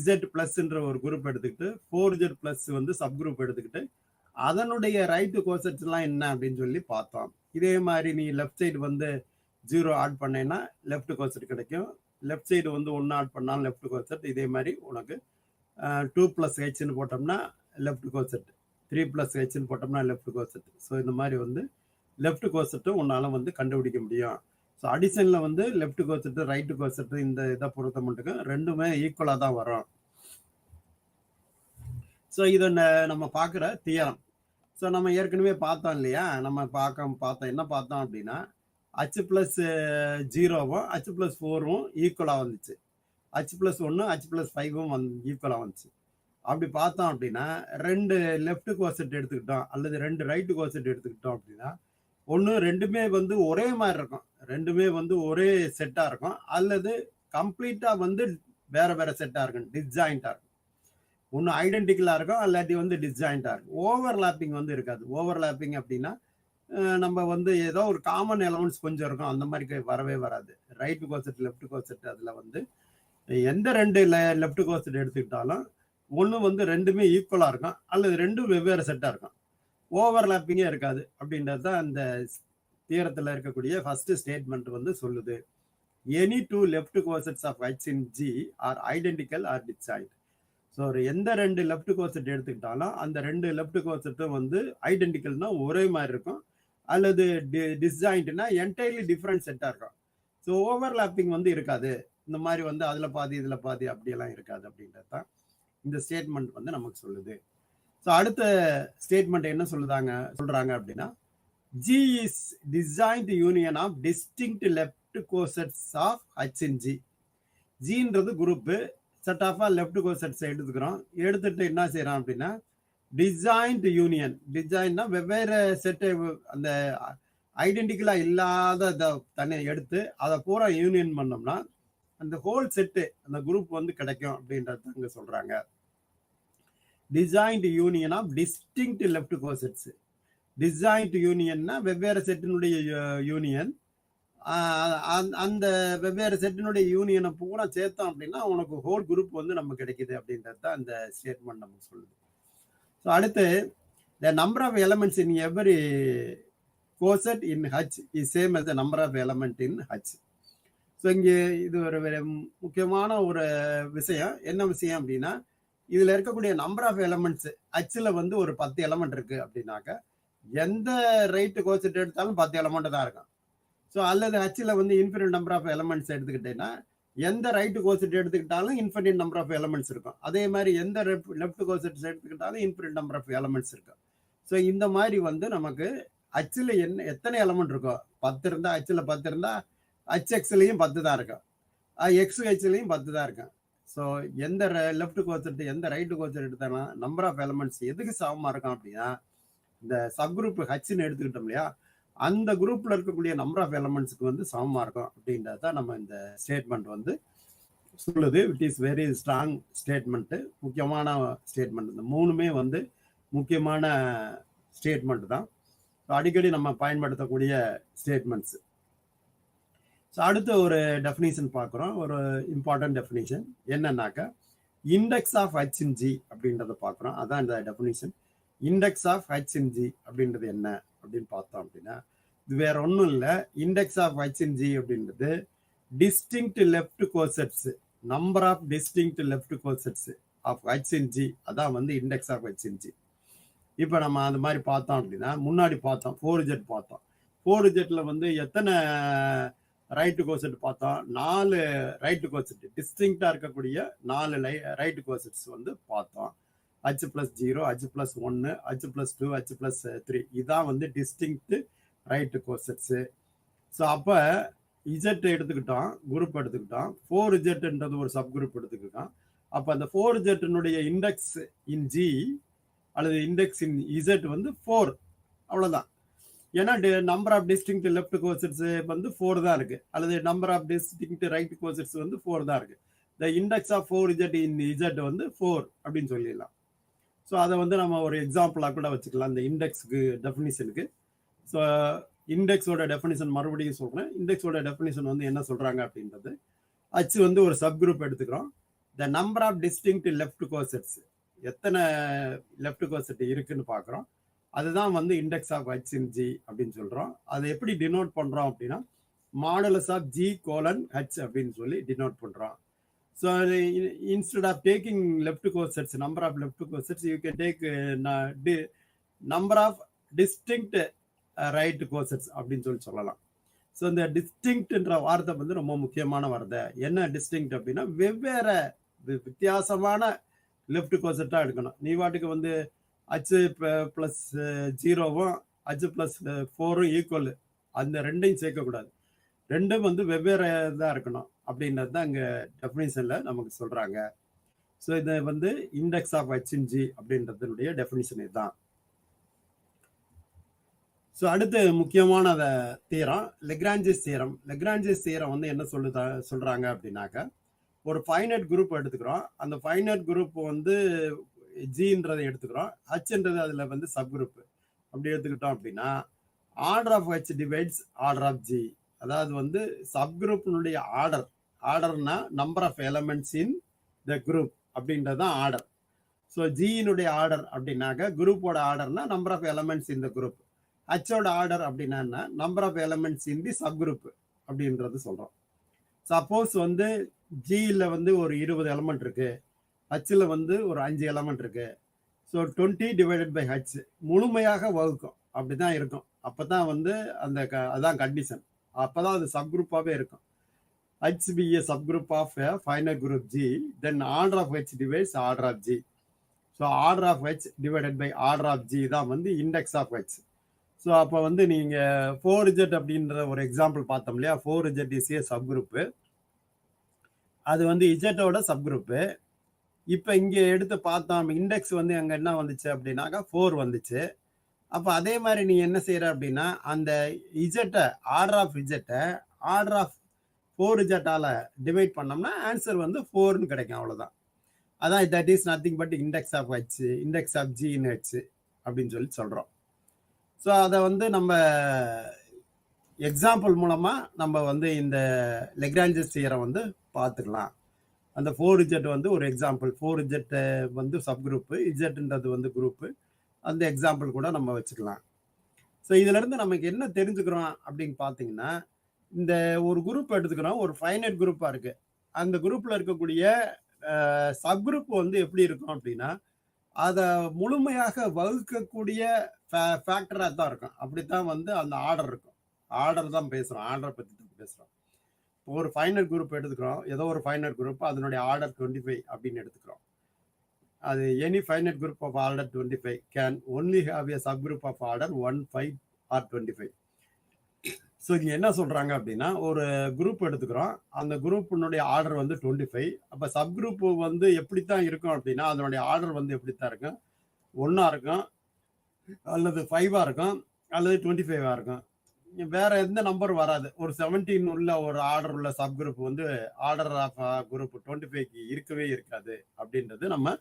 Z+ன்ற ஒரு குரூப் எடுத்துக்கிட்டு 4Z+ வந்து சப் குரூப் எடுத்துக்கிட்டு அதனுடைய ரைட்டு கோசெட்ஸ்லாம் என்ன அப்படின்னு சொல்லி பார்த்தோம். இதே மாதிரி நீ லெஃப்ட் சைடு வந்து 0 ஆட் பண்ணேன்னா லெஃப்ட் கோசெட் கிடைக்கும். லெஃப்ட் சைடு வந்து 1 ஆட் பண்ணாலும் லெஃப்ட் கோசெட். இதே மாதிரி உனக்கு 2+Hன்னு போட்டோம்னா லெஃப்ட் கோசெட், 3+Hன்னு போட்டோம்னா லெஃப்ட் கோசெட். ஸோ இந்த மாதிரி வந்து லெஃப்ட் கோசெட்டும் உன்னால வந்து கண்டுபிடிக்க முடியும். ஸோ அடிஷனில் வந்து லெஃப்ட் கோசெட்டு ரைட்டு கோசெட்டு இந்த இதை பொறுத்த மட்டும் ரெண்டுமே ஈக்குவலாக தான் வரும். ஸோ இதை நம்ம பார்க்குற தியரம். ஸோ நம்ம ஏற்கனவே பார்த்தோம் இல்லையா, நம்ம பார்த்தோம் என்ன பார்த்தோம் அப்படின்னா H+0வும் H+4வும் ஈக்குவலாக வந்துச்சு. H+1 H+5வும் ஈக்குவலாக வந்துச்சு. அப்படி பார்த்தோம் அப்படின்னா 2 லெஃப்ட் கோசெட் எடுத்துக்கிட்டோம் அல்லது 2 ரைட்டு கோசெட் எடுத்துக்கிட்டோம் அப்படின்னா ஒன்று ரெண்டுமே வந்து ஒரே மாதிரி இருக்கும், ரெண்டுமே வந்து ஒரே செட்டாக இருக்கும், அல்லது கம்ப்ளீட்டாக வந்து வேற வேற செட்டாக இருக்கும், டிஸ்ஜாயிண்டாக இருக்கும். ஒன்று ஐடென்டிக்கலாக இருக்கும், அல்லாட்டி வந்து டிஸ்ஜாயிண்டாக இருக்கும். ஓவர்லாப்பிங் வந்து இருக்காது. ஓவர்லாப்பிங் அப்படின்னா நம்ம வந்து ஏதோ ஒரு காமன் எலமெண்ட்ஸ் கொஞ்சம் இருக்கும், அந்த மாதிரி வரவே வராது. ரைட்டு கோசெட் லெஃப்ட் கோசெட் அதில் வந்து எந்த 2 லெஃப்ட் கோசெட் எடுத்துக்கிட்டாலும் ஒன்று வந்து ரெண்டுமே ஈக்குவலாக இருக்கும், அல்லது ரெண்டும் வெவ்வேறு செட்டாக இருக்கும். ஓவர்லாப்பிங்கே இருக்காது அப்படின்றது தான் அந்த தியரத்தில் இருக்கக்கூடிய ஃபர்ஸ்ட் ஸ்டேட்மெண்ட் வந்து சொல்லுது. Any 2 left cosets of H in G are identical or disjoint. So எந்த 2 லெஃப்ட் கோசெட் எடுத்துக்கிட்டாலும் அந்த 2 லெஃப்ட் கோசெட்டும் வந்து ஐடென்டிக்கல்னா ஒரே மாதிரி இருக்கும், அல்லது டிஸ்ஜாயிண்ட்னா என்டையர்லி டிஃப்ரெண்ட் செட்டாக இருக்கும். ஸோ ஓவர்லாப்பிங் வந்து இருக்காது. இந்த மாதிரி வந்து அதில் பாதி இதில் பாதி அப்படியெல்லாம் இருக்காது அப்படின்றது தான் இந்த ஸ்டேட்மெண்ட் வந்து நமக்கு சொல்லுது. ஸோ அடுத்த ஸ்டேட்மெண்ட் என்ன சொல்றாங்க அப்படின்னா G is disjoint union of distinct left cosets of H in G. Gன்றது group, set of left cosets எடுத்துக்கிறோம். எடுத்துட்டு என்ன செய்யறோம் அப்படின்னா டிஸ்ஜாயிண்ட் யூனியன். டிஸ்ஜாயின்ட்னா வெவ்வேறு செட்டை அந்த ஐடென்டிக்கலா இல்லாத தனியை எடுத்து அதை பூரா யூனியன் பண்ணோம்னா அந்த ஹோல் செட்டு அந்த குரூப் வந்து கிடைக்கும் அப்படின்றது அங்கே சொல்றாங்க. Disjoint union of distinct left cosets. Disjoint யூனியன்னா வெவ்வேறு செட்டினுடைய யூனியன். அந்த வெவ்வேறு செட்டினுடைய யூனியனை பூரா சேர்த்தோம் அப்படின்னா உனக்கு ஹோல் குரூப் வந்து நமக்கு கிடைக்குது அப்படின்றது தான் இந்த ஸ்டேட்மெண்ட் நமக்கு சொல்லுது. ஸோ அடுத்து the number of elements in every coset in H is same as the number of element in H. So இங்கே இது ஒரு முக்கியமான ஒரு விஷயம். என்ன விஷயம் அப்படின்னா இதில் இருக்கக்கூடிய நம்பர் ஆஃப் எலமெண்ட்ஸ் Hல வந்து ஒரு 10 எலமெண்ட் இருக்கு அப்படின்னாக்க எந்த ரைட்டு கோசெட் எடுத்தாலும் 10 எலமெண்ட் தான் இருக்கும். ஸோ அல்லது Hல வந்து இன்ஃபினிட் நம்பர் ஆஃப் எலமெண்ட்ஸ் எடுத்துக்கிட்டேன்னா எந்த ரைட்டு கோசெட் எடுத்துக்கிட்டாலும் இன்ஃபினிட் நம்பர் ஆஃப் எலமெண்ட்ஸ் இருக்கும். அதே மாதிரி எந்த லெஃப்ட் கோசெட்ஸ் எடுத்துக்கிட்டாலும் இன்ஃபினிட் நம்பர் ஆஃப் எலமெண்ட்ஸ் இருக்கும். ஸோ இந்த மாதிரி வந்து நமக்கு Hல எத்தனை எலமெண்ட் இருக்கோ 10 இருந்தால் Hல 10 இருந்தால் HXலையும் 10 தான் இருக்கும், XHலையும் 10 தான் இருக்கும். ஸோ எந்த லெஃப்ட் கோசெட் எந்த ரைட்டு கோசெட் எடுத்தாலும் நம்பர் ஆஃப் எலமெண்ட்ஸ் எதுக்கு சமமாக இருக்கும் அப்படின்னா இந்த சப் குரூப் Hன்னு எடுத்துக்கிட்டோம் இல்லையா, அந்த குரூப்ல இருக்கக்கூடிய நம்பர் ஆஃப் எலமெண்ட்ஸ்க்கு வந்து சமமாக இருக்கும் அப்படின்றது தான் நம்ம இந்த ஸ்டேட்மெண்ட் வந்து சொல்லுது. It is very strong statement, முக்கியமான ஸ்டேட்மெண்ட். இந்த மூணுமே வந்து முக்கியமான ஸ்டேட்மெண்ட் தான், அடிக்கடி நம்ம பயன்படுத்தக்கூடிய ஸ்டேட்மெண்ட்ஸ். ஸோ அடுத்து ஒரு டெஃபினிஷன் பார்க்குறோம், ஒரு இம்பார்ட்டன்ட் டெஃபினிஷன். என்னன்னாக்கா index of H in G அப்படின்றத பார்க்குறோம். அதான் இந்த definition. Index of H in G அப்படின்றது என்ன அப்படின்னு பார்த்தோம் அப்படின்னா இது வேற ஒன்றும் இல்லை. Index of H in G அப்படின்றது distinct left cosets, number of distinct left cosets of H in G, அதான் வந்து index of H in G. இப்போ நம்ம அந்த மாதிரி பார்த்தோம் அப்படின்னா முன்னாடி பார்த்தோம் 4Z பார்த்தோம். 4Zல வந்து எத்தனை ரைட்டு கோசெட் பார்த்தோம். 4 ரைட்டு கோசெட் டிஸ்டிங்க்டா இருக்கக்கூடிய 4 ரைட்டு கோசெட்ஸ் வந்து பார்த்தோம். H+0, H+1, H+2, H+3 இதான் வந்து டிஸ்டிங்க்ட் ரைட்டு கோசெட்ஸ். ஸோ அப்போ இஜெட் எடுத்துக்கிட்டோம், குரூப் எடுத்துக்கிட்டோம், 4Z ஒரு சப் குரூப் எடுத்துக்கிட்டோம். அப்போ அந்த 4Z இண்டெக்ஸ் இன் ஜி அல்லது இண்டெக்ஸ் இன் இசட் வந்து 4, அவ்வளோதான். ஏன்னா number of distinct left cosets வந்து 4 தான் இருக்கு, அல்லது number of distinct right cosets வந்து 4 தான் இருக்கு. The index of 4Z in Z வந்து 4 அப்படின்னு சொல்லிடலாம். ஸோ அதை வந்து நம்ம ஒரு எக்ஸாம்பிளாக கூட வச்சுக்கலாம் இந்த இண்டெக்ஸுக்கு டெஃபினிஷனுக்கு. ஸோ இண்டெக்ஸோட டெஃபினிஷன் மறுபடியும் சொல்கிறேன். இண்டெக்ஸோட டெஃபினிஷன் வந்து என்ன சொல்கிறாங்க அப்படின்றது, H வந்து ஒரு சப் குரூப் எடுத்துக்கிறோம். The number of distinct left cosets, எத்தனை லெஃப்ட் கோசெட் இருக்குன்னு பார்க்குறோம். அதுதான் வந்து index of H in G அப்படின்னு சொல்கிறோம். அதை எப்படி டினோட் பண்ணுறோம் அப்படின்னா மாடுலஸ் ஆஃப் G:H அப்படின்னு சொல்லி டினோட் பண்ணுறோம். So instead of taking left cosets, number of left cosets, you can take number of distinct right cosets அப்படின்னு சொல்லலாம். ஸோ இந்த டிஸ்டிங்க்ட்ன்ற வார்த்தை வந்து ரொம்ப முக்கியமான வார்த்தை. என்ன டிஸ்டிங்க்ட் அப்படின்னா வெவ்வேறு வித்தியாசமான லெஃப்ட் கோசெட்டாக எடுக்கணும். நீ வாட்டுக்கு வந்து H+0வும் H+4ம் ஈக்குவல், அந்த ரெண்டையும் சேர்க்கக்கூடாது. ரெண்டும் வந்து வெவ்வேறு இதாக இருக்கணும் அப்படின்றது தான் இங்கே டெஃபினிஷனில் நமக்கு சொல்கிறாங்க. ஸோ இதை வந்து index of H in G அப்படின்றதுடைய டெஃபினிஷன் இதுதான். ஸோ அடுத்து முக்கியமான தீரம் லெக்ரான்ஜிஸ் தீரம். லெக்ரான்ஜிஸ் தீரம் வந்து என்ன சொல்கிறாங்க அப்படின்னாக்கா, ஒரு ஃபைனைட் குரூப் எடுத்துக்கிறோம். அந்த ஃபைனைட் குரூப் வந்து ஜின்றதை எடுத்துக்கிறோம், ஹச்ன்றது அதில் வந்து சப் குரூப் அப்படி எடுத்துக்கிட்டோம் அப்படின்னா order of H divides order of G. அதாவது வந்து சப் குரூப்பினுடைய ஆர்டர்னா number of elements in the group அப்படின்றது தான் ஆர்டர். ஸோ ஜியினுடைய ஆர்டர் அப்படின்னாக்க குரூப்போட ஆர்டர்னா number of elements in the group. ஹச்சோட ஆர்டர் அப்படின்னா number of elements in the subgroup அப்படின்றது சொல்கிறோம். சப்போஸ் வந்து ஜியில் வந்து ஒரு 20 எலமெண்ட் இருக்கு, ஹச்சில் வந்து ஒரு 5 எலமெண்ட் இருக்கு. ஸோ 20 டிவைடட் பை ஹச் முழுமையாக வகுக்கும், அப்படிதான் இருக்கும். அப்பதான் வந்து அந்த அதான் கண்டிஷன், அப்பதான் அது சப் குரூப்பாகவே இருக்கும். H be a subgroup of a finite group G, then order of H divides order of G. So order of H divided by order of G தான் வந்து index of H. ஸோ அப்போ வந்து நீங்கள் 4Z அப்படின்ற ஒரு எக்ஸாம்பிள் பார்த்தோம் இல்லையா, 4Z is a சப்குரூப்பு, அது வந்து இஜெட்டோட சப்குரூப்பு. இப்போ இங்கே எடுத்து பார்த்தோம், இண்டெக்ஸ் வந்து அங்கே என்ன வந்துச்சு அப்படின்னாக்கா 4 வந்துச்சு. அப்போ அதே மாதிரி நீ என்ன செய்கிற அப்படின்னா அந்த இஜெட்டை ஆர்டர் ஆஃப் இஜெட்டை ஆர்டர் ஆஃப் 4Z டிவைட் பண்ணோம்னா ஆன்சர் வந்து 4ன்னு கிடைக்கும், அவ்வளோதான். அதான் that is nothing but index of H, index of G in H அப்படின்னு சொல்லி சொல்கிறோம். ஸோ அதை வந்து நம்ம எக்ஸாம்பிள் மூலமாக நம்ம வந்து இந்த லெக்ரான்ஜிஸ் தியரம் வந்து பார்த்துக்கலாம். அந்த 4Z வந்து ஒரு எக்ஸாம்பிள், 4Z வந்து சப்குரூப்பு, இஜெட்ன்றது வந்து குரூப்பு, அந்த எக்ஸாம்பிள் கூட நம்ம வச்சுக்கலாம். ஸோ இதிலேருந்து நமக்கு என்ன தெரிஞ்சுக்கிறோம் அப்படின்னு பார்த்தீங்கன்னா, இந்த ஒரு குரூப் எடுத்துக்கிறோம், ஒரு ஃபைனைட் குரூப்பாக இருக்குது. அந்த குரூப்பில் இருக்கக்கூடிய சப்குரூப் வந்து எப்படி இருக்கும் அப்படின்னா அதை முழுமையாக வகுக்கக்கூடிய ஃபேக்டராக தான் இருக்கும். அப்படித்தான் வந்து அந்த ஆர்டர் இருக்கும். ஆர்டர் தான் பேசுகிறோம், ஆர்டரை பற்றி தான் பேசுகிறோம். இப்போ ஒரு ஃபைனைட் குரூப் எடுத்துக்கிறோம், ஏதோ ஒரு ஃபைனைட் குரூப், அதனுடைய ஆர்டர் 25 அப்படின்னு எடுத்துக்கிறோம். அது any finite group of order 25 can only have a subgroup of order 1, 5 or 25. So இங்கே என்ன சொல்கிறாங்க அப்படின்னா, ஒரு குரூப் எடுத்துக்கிறோம், அந்த குரூப்பினுடைய ஆர்டர் வந்து 25. அப்போ சப் குரூப் வந்து எப்படித்தான் இருக்கும் அப்படின்னா அதனுடைய ஆர்டர் வந்து எப்படித்தான் இருக்கும், 1 இருக்கும், அல்லது 5 இருக்கும், அல்லது 25 இருக்கும். வேற எந்த நம்பர் வராது. ஒரு 17 உள்ள ஒரு ஆர்டர் உள்ள சப் குரூப் வந்து ஆர்டர் ஆஃப் குரூப் 25க்கு இருக்கவே இருக்காது அப்படின்றது நம்ம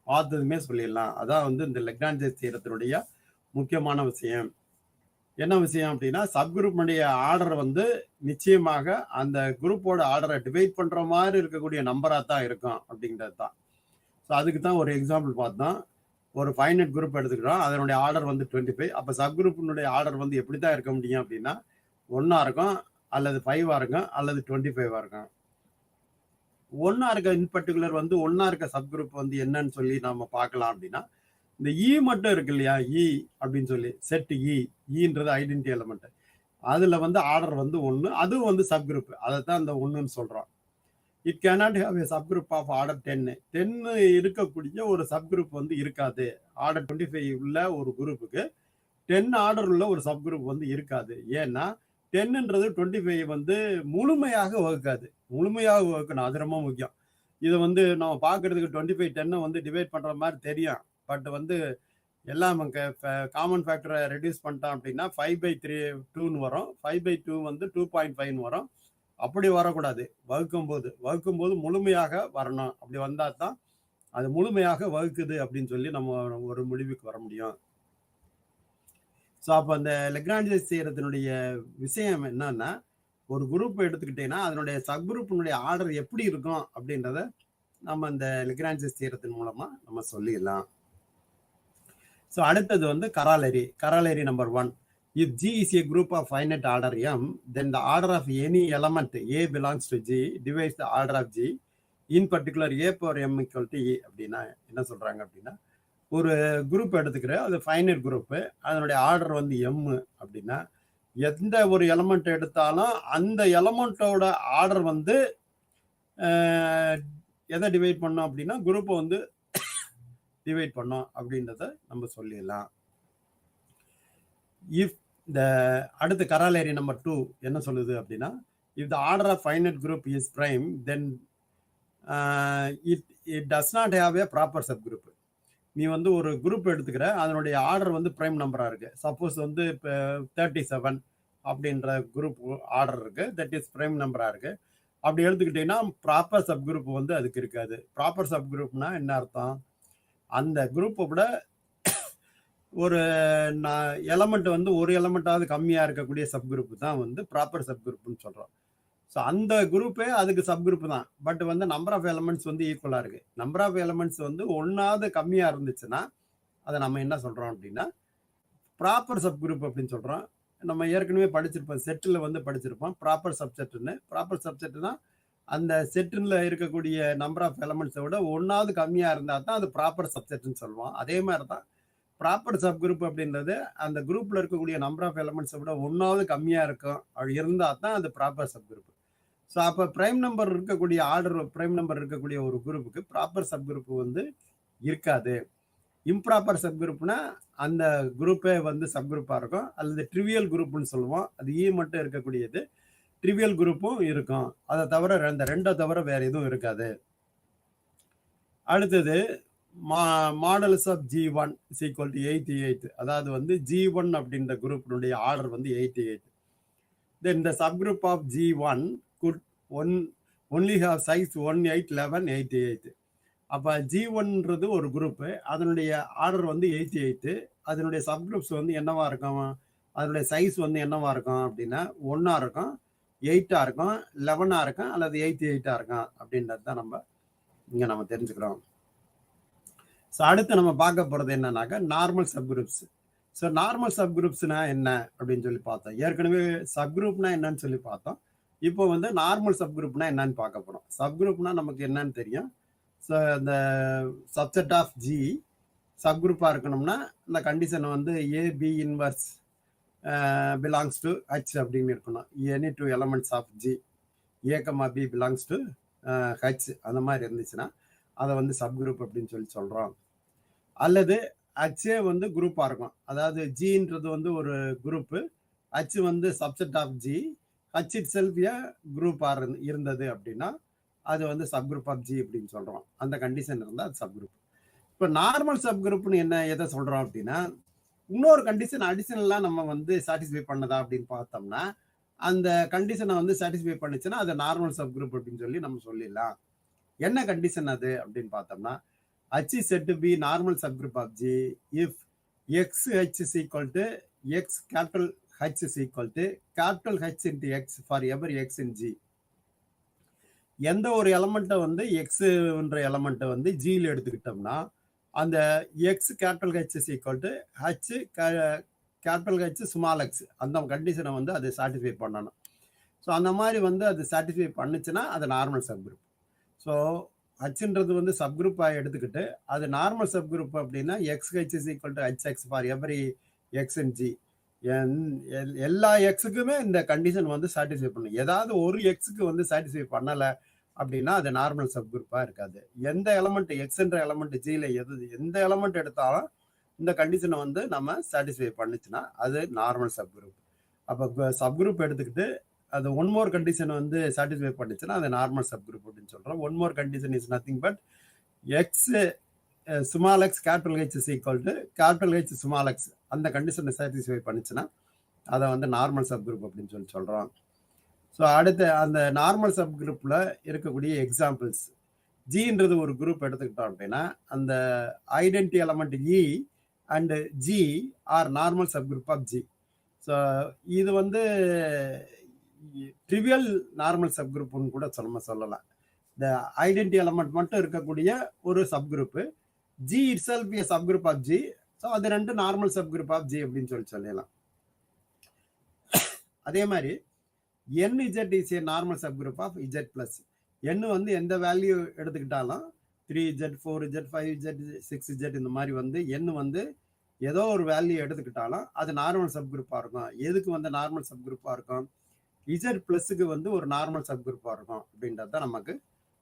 பார்த்ததுமே சொல்லிடலாம். அதான் வந்து இந்த லெக்ரான்ஜிஸ் தியரத்தினுடைய முக்கியமான விஷயம். என்ன விஷயம் அப்படின்னா, சப்குரூப்னுடைய ஆர்டர் வந்து நிச்சயமாக அந்த குரூப்போட ஆர்டரை டிவைட் பண்ணுற மாதிரி இருக்கக்கூடிய நம்பராக தான் இருக்கும் அப்படிங்கிறது தான். ஸோ அதுக்கு தான் ஒரு எக்ஸாம்பிள் பார்த்தோம். ஒரு ஃபைனைட் குரூப் எடுத்துக்கிறோம், அதனுடைய ஆர்டர் வந்து 25. அப்போ சப்குரூப்பினுடைய ஆர்டர் வந்து எப்படி தான் இருக்க முடியும் அப்படின்னா 1 இருக்கும், அல்லது 5 இருக்கும், அல்லது 25 இருக்கும். 1 இருக்க இன் பர்டிகுலர் வந்து 1 இருக்க சப்குரூப் வந்து என்னன்னு சொல்லி நம்ம பார்க்கலாம் அப்படின்னா, இந்த இ மட்டும் இருக்கு இல்லையா, இ அப்படின்னு சொல்லி செட் இன்றது ஐடென்டிட்டி எலமெண்ட். அதுல வந்து ஆர்டர் வந்து 1, அதுவும் வந்து சப்குரூப். அதைத்தான் அந்த 1ன்னு சொல்றோம். It cannot have a subgroup of order 10. 10 இருக்கக்கூடிய ஒரு சப்குரூப் வந்து இருக்காது. ஆர்டர் 25 உள்ள ஒரு குரூப்புக்கு 10 ஆர்டர் உள்ள ஒரு சப்குரூப் வந்து இருக்காது. ஏன்னா 10ன்றது 25 வந்து முழுமையாக வகுக்காது. முழுமையாக வகுக்கணும், அது ரொம்ப முக்கியம். இது வந்து நம்ம பார்க்கறதுக்கு 25 10 வந்து டிவைட் பண்ற மாதிரி தெரியும். பட் வந்து எல்லாம் காமன் ஃபேக்டரை ரெடியூஸ் பண்ணிட்டோம் அப்படின்னா 5/2ன்னு வரும். 5/2 வந்து 2.5ன்னு வரும். அப்படி வரக்கூடாது. வகுக்கும்போது முழுமையாக வரணும். அப்படி வந்தா தான் அது முழுமையாக வகுக்குது அப்படின்னு சொல்லி நம்ம ஒரு முடிவுக்கு வர முடியும். ஸோ அப்போ அந்த லெக்ரான்ஜியஸ் தியரத்தினுடைய விஷயம் என்னன்னா, ஒரு குரூப் எடுத்துக்கிட்டீங்கன்னா அதனுடைய சப்குரூப்பினுடைய ஆர்டர் எப்படி இருக்கும் அப்படின்றத நம்ம அந்த லெக்ரான்ஜியஸ் தியரத்தின் மூலமா நம்ம சொல்லிடலாம். ஸோ அடுத்தது வந்து corollary number 1. If G is a group of finite order M, then the order of any element A belongs to G divides the order of G. In particular, A power M equal to E. அப்படின்னா என்ன சொல்றாங்க அப்படின்னா, ஒரு குரூப் எடுத்துக்கிற அது ஃபைனைட் குரூப், அதனுடைய ஆர்டர் வந்து M அப்படின்னா, எந்த ஒரு எலமெண்ட் எடுத்தாலும் அந்த எலமெண்ட்டோட ஆர்டர் வந்து எதை டிவைட் பண்ணோம் அப்படின்னா குரூப்பை வந்து டிவைட் பண்ணோம் அப்படின்றத நம்ம சொல்லிடலாம். இஃப் இந்த அடுத்த கராலரி நம்பர் 2 என்ன சொல்லுது அப்படின்னா, if the order of finite group is prime then it does not have a proper subgroup. நீ வந்து ஒரு குரூப் எடுத்துக்கிற, அதனுடைய ஆர்டர் வந்து பிரைம் நம்பராக இருக்கு. சப்போஸ் வந்து இப்போ 37 அப்படின்ற குரூப் ஆர்டர் இருக்கு, தட் இஸ் பிரைம் நம்பராக இருக்கு. அப்படி எடுத்துக்கிட்டீங்கன்னா ப்ராப்பர் சப் குரூப் வந்து அதுக்கு இருக்காது. ப்ராப்பர் சப் குரூப்னா என்ன அர்த்தம்? அந்த குரூப்பை விட ஒரு எலமெண்ட் வந்து ஒரு எலமெண்ட்டாவது கம்மியாக இருக்கக்கூடிய சப் குரூப் தான் வந்து ப்ராப்பர் சப் குரூப்னு சொல்கிறோம். ஸோ அந்த குரூப்பே அதுக்கு சப் குரூப் தான். பட் வந்து நம்பர் ஆஃப் எலமெண்ட்ஸ் வந்து ஈக்குவலாக இருக்குது. நம்பர் ஆஃப் எலமெண்ட்ஸ் வந்து ஒன்றாவது கம்மியாக இருந்துச்சுன்னா அதை நம்ம என்ன சொல்கிறோம் அப்படின்னா ப்ராப்பர் சப் குரூப் அப்படின்னு சொல்கிறோம். நம்ம ஏற்கனவே படிச்சிருப்போம், செட்டில் வந்து படிச்சிருப்போம் ப்ராப்பர் சப்செட்டுன்னு. ப்ராப்பர் சப்செட்டுனா அந்த செட்டில் இருக்கக்கூடிய நம்பர் ஆஃப் எலமெண்ட்ஸை விட ஒன்றாவது கம்மியாக இருந்தால் தான் அது ப்ராப்பர் சப்செட்டுன்னு சொல்லுவோம். அதே மாதிரி தான் ப்ராப்பர் சப் குரூப் அப்படின்றது அந்த குரூப்பில் இருக்கக்கூடிய நம்பர் ஆஃப் எலமெண்ட்ஸை விட ஒன்றாவது கம்மியாக இருக்கும், அப்படி இருந்தால் தான் அது ப்ராப்பர் சப் குரூப். ஸோ அப்போ பிரைம் நம்பர் இருக்கக்கூடிய பிரைம் நம்பர் இருக்கக்கூடிய ஒரு குரூப்புக்கு ப்ராப்பர் சப் குரூப் வந்து இருக்காது. இம்ப்ராப்பர் சப் குரூப்னா அந்த குரூப்பே வந்து சப் குரூப்பாக இருக்கும், அல்லது ட்ரிவியல் குரூப்னு சொல்லுவோம். அது மட்டும் இருக்கக்கூடியது. ட்ரிவியல் குரூப்பும் இருக்கும். அதை தவிர ரெண்டை தவிர வேற எதுவும் இருக்காது. அடுத்தது models of G1 is equal to 88. அதாவது வந்து G1 அப்படின்ற குரூப்பினுடைய ஆர்டர் வந்து 88. Then the subgroup of G1 could only have size 1, 8, 11, 88. அப்போ G1ன்றது ஒரு குரூப்பு, அதனுடைய ஆர்டர் வந்து 88. அதனுடைய சப்குரூப்ஸ் வந்து என்னவா இருக்கும்? அதனுடைய சைஸ் வந்து என்னவா இருக்கும் அப்படின்னா 1 இருக்கும், 8 இருக்கும், 11 இருக்கும், அல்லது 88 இருக்கும் அப்படின்றது தான் நம்ம தெரிஞ்சுக்கிறோம். ஸோ அடுத்து நம்ம பார்க்க போகிறது என்னன்னாக்கா நார்மல் சப்குரூப்ஸ். ஸோ நார்மல் சப்குரூப்ஸ்னா என்ன அப்படின்னு சொல்லி பார்த்தோம். ஏற்கனவே சப்குரூப்னா என்னன்னு சொல்லி பார்த்தோம். இப்போ வந்து நார்மல் சப்குரூப்னா என்னன்னு பார்க்க போகிறோம். சப்குரூப்னா நமக்கு என்னன்னு தெரியும். ஸோ இந்த சப்செட் ஆஃப் ஜி சப்குரூப்பாக இருக்கணும்னா இந்த கண்டிஷனை வந்து AB inverse belongs to H அப்படின்னு இருக்கணும். Any two elements of G A, B belongs to H அந்த மாதிரி இருந்துச்சுன்னா அதை வந்து சப்குரூப் அப்படின்னு சொல்லி சொல்கிறோம். அல்லது ஹச்சே வந்து குரூப்பாக இருக்கும். அதாவது ஜின்றது வந்து ஒரு குரூப்பு, ஹச் வந்து subset of G, H itself a குரூப்பாக இருந்தது அப்படின்னா அது வந்து சப்குரூப் ஆஃப் ஜி அப்படின்னு சொல்கிறோம். அந்த கண்டிஷன் இருந்தால் அது சப்குரூப். இப்போ நார்மல் சப்குரூப்னு எதை சொல்கிறோம் அப்படின்னா இன்னொரு கண்டிஷன் அடிஷனலாக நம்ம வந்து சாட்டிஸ்ஃபை பண்ணதா அப்படின்னு பார்த்தோம்னா அந்த கண்டிஷனை வந்து சாட்டிஸ்ஃபை பண்ணிச்சுன்னா அது நார்மல் சப்குரூப் அப்படின்னு சொல்லி நம்ம சொல்லிடலாம். என்ன கண்டிஷன் அது அப்படின்னு பார்த்தோம்னா H is said to be normal subgroup of G if XH is equal to X capital H is equal to capital H into X for every X in G. எந்த ஒரு எலமெண்ட்டை வந்து எக்ஸ்ன்ற எலமெண்ட்டை வந்து ஜியில் எடுத்துக்கிட்டோம்னா அந்த X capital H is equal to H capital H small X அந்த கண்டிஷனை வந்து அது சாட்டிஸ்ஃபை பண்ணணும். ஸோ அந்த மாதிரி வந்து அது சாட்டிஸ்ஃபை பண்ணுச்சுன்னா அது நார்மல் சப்குரூப். ஸோ ஹச்ன்றது வந்து சப்குரூப்பாக எடுத்துக்கிட்டு அது நார்மல் சப்குரூப் அப்படின்னா X H is equal to H X for every X in G. எல்லா எக்ஸுக்குமே இந்த கண்டிஷன் வந்து சாட்டிஸ்ஃபை பண்ணும். ஏதாவது ஒரு எக்ஸுக்கு வந்து சாட்டிஸ்ஃபை பண்ணல அப்படின்னா அது நார்மல் சப் குரூப்பா இருக்காது. எந்த எலமெண்ட் எக்ஸ்ன்ற எலமெண்ட் ஜில எந்த எலமெண்ட் எடுத்தாலும் இந்த கண்டிஷனை வந்து நம்ம சாட்டிஸ்ஃபை பண்ணுச்சுன்னா அது நார்மல் சப் குரூப். அப்போ சப் குரூப் எடுத்துக்கிட்டு அது ஒன் மோர் கண்டிஷன் வந்து சாட்டிஸ்ஃபை பண்ணுச்சுன்னா அது நார்மல் சப் குரூப் அப்படின்னு சொல்றோம். One more condition is nothing but X small X capital H is equal to capital H small X. அந்த கண்டிஷனை சாட்டிஸ்ஃபை பண்ணுச்சுன்னா அதை வந்து நார்மல் சப் குரூப் அப்படின்னு சொல்லி சொல்றோம். ஸோ அடுத்து அந்த நார்மல் சப் குரூப்ல இருக்கக்கூடிய எக்ஸாம்பிள்ஸ், ஜின்றது ஒரு குரூப் எடுத்துக்கிட்டோம் அப்படின்னா அந்த identity element E and G are normal subgroup of G. So இது வந்து ட்ரிவியல் நார்மல் சப் குரூப்னு கூட சொல்லலாம். இந்த ஐடென்டி எலமெண்ட் மட்டும் இருக்கக்கூடிய ஒரு subgroup, G itself a subgroup of G. So அது ரெண்டு normal subgroup of G அப்படின்னு சொல்லலாம். அதே மாதிரி NZ is a normal subgroup of Z plus. n வந்து எந்த வேல்யூ எடுத்துக்கிட்டாலும் 3Z 4Z 5Z 6Z இந்த மாதிரி வந்து n வந்து ஏதோ ஒரு வேல்யூ எடுத்துக்கிட்டாலும் அது நார்மல் சப் குரூப்பா இருக்கும். எதுக்கு வந்து நார்மல் சப் குரூப்பா இருக்கும்? Z பிளஸுக்கு வந்து ஒரு நார்மல் சப் குரூப்பா இருக்கும் அப்படின்றது தான் நமக்கு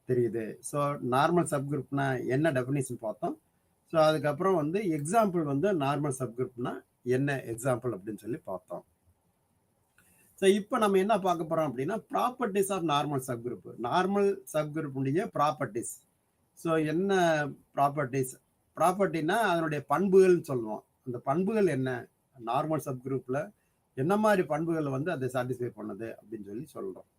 தெரியுது. ஸோ நார்மல் சப் குரூப்னா என்ன டெஃபினிஷன் பார்த்தோம். ஸோ அதுக்கப்புறம் வந்து எக்ஸாம்பிள் வந்து நார்மல் சப் குரூப்னா என்ன எக்ஸாம்பிள் அப்படின்னு சொல்லி பார்த்தோம். ஸோ இப்போ நம்ம என்ன பார்க்க போறோம் அப்படின்னா properties of normal subgroup. Normal sub குரூப்புடைய ப்ராப்பர்ட்டிஸ். ஸோ என்ன ப்ராப்பர்ட்டிஸ்? ப்ராப்பர்ட்டினா அதனுடைய பண்புகள்னு சொல்லுவோம். அந்த பண்புகள் என்ன, நார்மல் சப் குரூப்ல என்ன மாதிரி பண்புகள் வந்து அதை சாட்டிஸ்ஃபை பண்ணுது அப்படின்னு சொல்லி சொல்றோம்.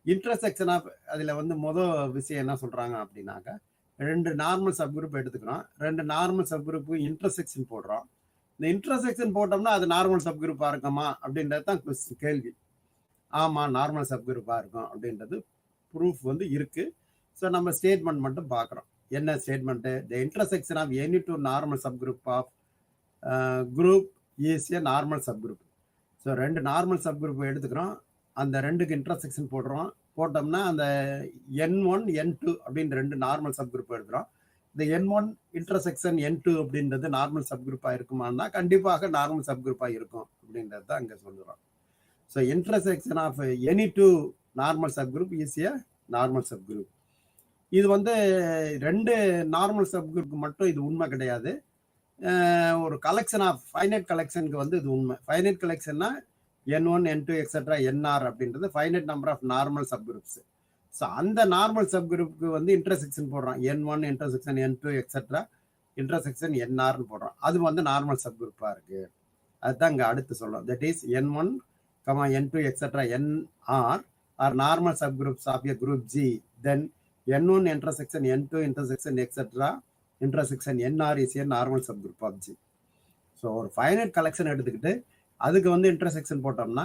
இன்டர்செக்ஷன் ஆஃப் அதில் வந்து முதல் விஷயம் என்ன சொல்றாங்க அப்படின்னாக்கா, ரெண்டு நார்மல் சப் குரூப் எடுத்துக்கிறோம். ரெண்டு நார்மல் சப் குரூப் இன்டர்செக்ஷன் போடுறோம். இந்த இன்டர்செக்ஷன் போட்டோம்னா அது நார்மல் சப் குரூப்பா இருக்குமா அப்படின்றது தான் கேள்வி. ஆமா, நார்மல் சப் குரூப்பா இருக்கும் அப்படின்றது ப்ரூஃப் வந்து இருக்கு. ஸோ நம்ம ஸ்டேட்மெண்ட் மட்டும் பார்க்குறோம். என்ன statement? The intersection of any two normal subgroup of group is a normal subgroup. So ரெண்டு நார்மல் சப் குரூப் எடுத்துக்கிறோம். அந்த ரெண்டுக்கு இன்டர்செக்ஷன் போட்டோம்னா அந்த N1 N2 அப்படின்னு ரெண்டு நார்மல் சப் குரூப் எடுக்கிறோம். இந்த N1 இன்டர்செக்ஷன் N2 அப்படின்றது நார்மல் சப் குரூப்பா இருக்குமான்னா கண்டிப்பாக நார்மல் சப் குரூப்பா இருக்கும் அப்படின்றது தான் இங்க சொல்றோம். So intersection of any two normal subgroup is a normal subgroup. இது வந்து ரெண்டு நார்மல் சப் குரூப் மட்டும் இது உண்மை கிடையாது. ஒரு கலெக்ஷன் ஆஃப் ஃபைனைட் கலெக்ஷனுக்கு வந்து இது உண்மை. ஃபைனைட் கலெக்ஷன்னா N1 N2 எக்ஸெட்ரா NR அப்படின்றது finite number of normal subgroups. So அந்த நார்மல் சப் குரூப்புக்கு வந்து இன்டர்செக்ஷன் போடுறோம். N1 intersection N2 etcetera intersection NRன்னு போடுறோம். அது வந்து நார்மல் சப் குரூப்பா இருக்கு. அதுதான் இங்க அடுத்து சொல்றோம். That is N1, N2 etcetera NR are normal subgroups of a group G. Then N1 intersection N2 intersection etcetera intersection NR is a normal subgroup of G. So ஒரு ஃபைனைட் கலெக்ஷன் எடுத்துக்கிட்டு அதுக்கு வந்து இன்டர்செக்ஷன் போட்டோம்னா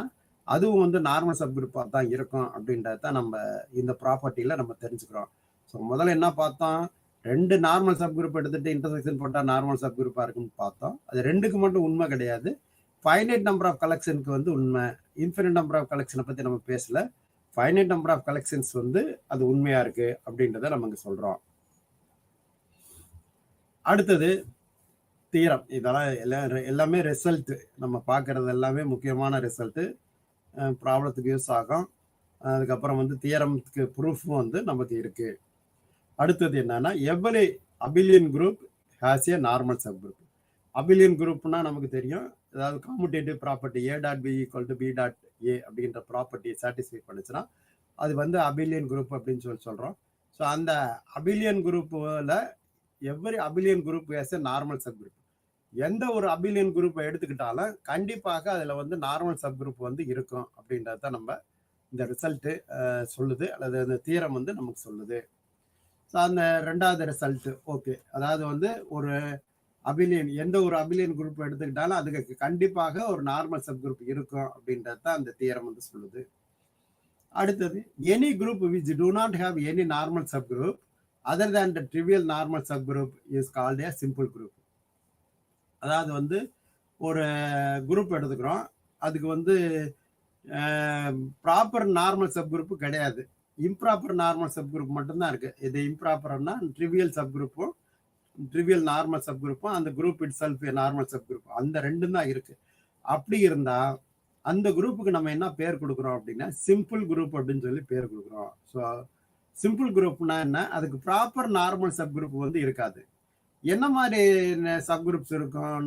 அதுவும் வந்து நார்மல் சப் குரூப்பாக தான் இருக்கும் அப்படின்றத தான் நம்ம இந்த ப்ராப்பர்ட்டியில் நம்ம தெரிஞ்சுக்கிறோம். ஸோ முதல்ல என்ன பார்த்தோம்? ரெண்டு நார்மல் சப் குரூப் எடுத்துட்டு இன்டர்செக்ஷன் போட்டால் நார்மல் சப் குரூப்பாக இருக்குன்னு பார்த்தோம். அது ரெண்டுக்கு மட்டும் உண்மை கிடையாது. ஃபைனைட் நம்பர் ஆஃப் கலெக்ஷனுக்கு வந்து உண்மை. இன்ஃபினிட் நம்பர் ஆஃப் கலெக்ஷனை பற்றி நம்ம பேசல. ஃபைனைட் நம்பர் ஆஃப் கலெக்ஷன்ஸ் வந்து அது உண்மையா இருக்கு அப்படின்றத நம்ம இங்க சொல்றோம். அடுத்தது தீரம். இதெல்லாம் எல்லாமே ரிசல்ட். நம்ம பார்க்கறது எல்லாமே முக்கியமான ரிசல்ட். ப்ராப்ளத்துக்கு யூஸ் ஆகும். அதுக்கப்புறம் வந்து தியரம்க்கு ப்ரூஃபும் வந்து நமக்கு இருக்கு. அடுத்தது என்னன்னா every abelian group has a normal subgroup. Abelian குரூப்னா நமக்கு தெரியும். அதாவது காமுடேட்டிவ் ப்ராப்பர்ட்டி A.B = B.A அப்படின்ற ப்ராப்பர்ட்டியை சாட்டிஸ்ஃபை பண்ணுச்சுன்னா அது வந்து அபிலியன் குரூப் அப்படின்னு சொல்றோம். ஸோ அந்த அபிலியன் குரூப்ல every abelian group has a normal sub group. எந்த ஒரு அபிலியன் குரூப்பை எடுத்துக்கிட்டாலும் கண்டிப்பாக அதில் வந்து நார்மல் சப் குரூப் வந்து இருக்கும் அப்படின்றத தான் நம்ம இந்த ரிசல்ட்டு சொல்லுது, அல்லது அந்த தியரம் வந்து நமக்கு சொல்லுது. ஸோ அந்த ரெண்டாவது ரிசல்ட்டு ஓகே. அதாவது வந்து ஒரு அபிலியன் எந்த ஒரு அபிலியன் குரூப் எடுத்துக்கிட்டாலும் அதுக்கு கண்டிப்பாக ஒரு நார்மல் சப் குரூப் இருக்கும் அப்படின்றது தான் அந்த தியரம் வந்து சொல்லுது. அடுத்தது any group which do not have any normal subgroup other than the trivial normal subgroup is called a simple group. அதாவது வந்து ஒரு குரூப் எடுத்துக்கிறோம். அதுக்கு வந்து ப்ராப்பர் நார்மல் சப் குரூப் கிடையாது. இம்ப்ராப்பர் நார்மல் சப் குரூப் மட்டும்தான் இருக்கு. இது இம்ப்ராப்பர்னா ட்ரிவியல் சப் குரூப்பும் ட்ரிவியல் நார்மல் சப் குரூப்பும் அந்த group itself normal subgroup அந்த ரெண்டும் தான் இருக்கு. அப்படி இருந்தா அந்த குரூப்புக்கு நம்ம என்ன பேர் கொடுக்குறோம் அப்படின்னா சிம்பிள் குரூப் அப்படின்னு சொல்லி பேர் கொடுக்குறோம். ஸோ சிம்பிள் குரூப்னா என்ன, அதுக்கு ப்ராப்பர் நார்மல் சப் குரூப் வந்து இருக்காது. என்ன மாதிரி சப் குரூப்ஸ் இருக்கும்,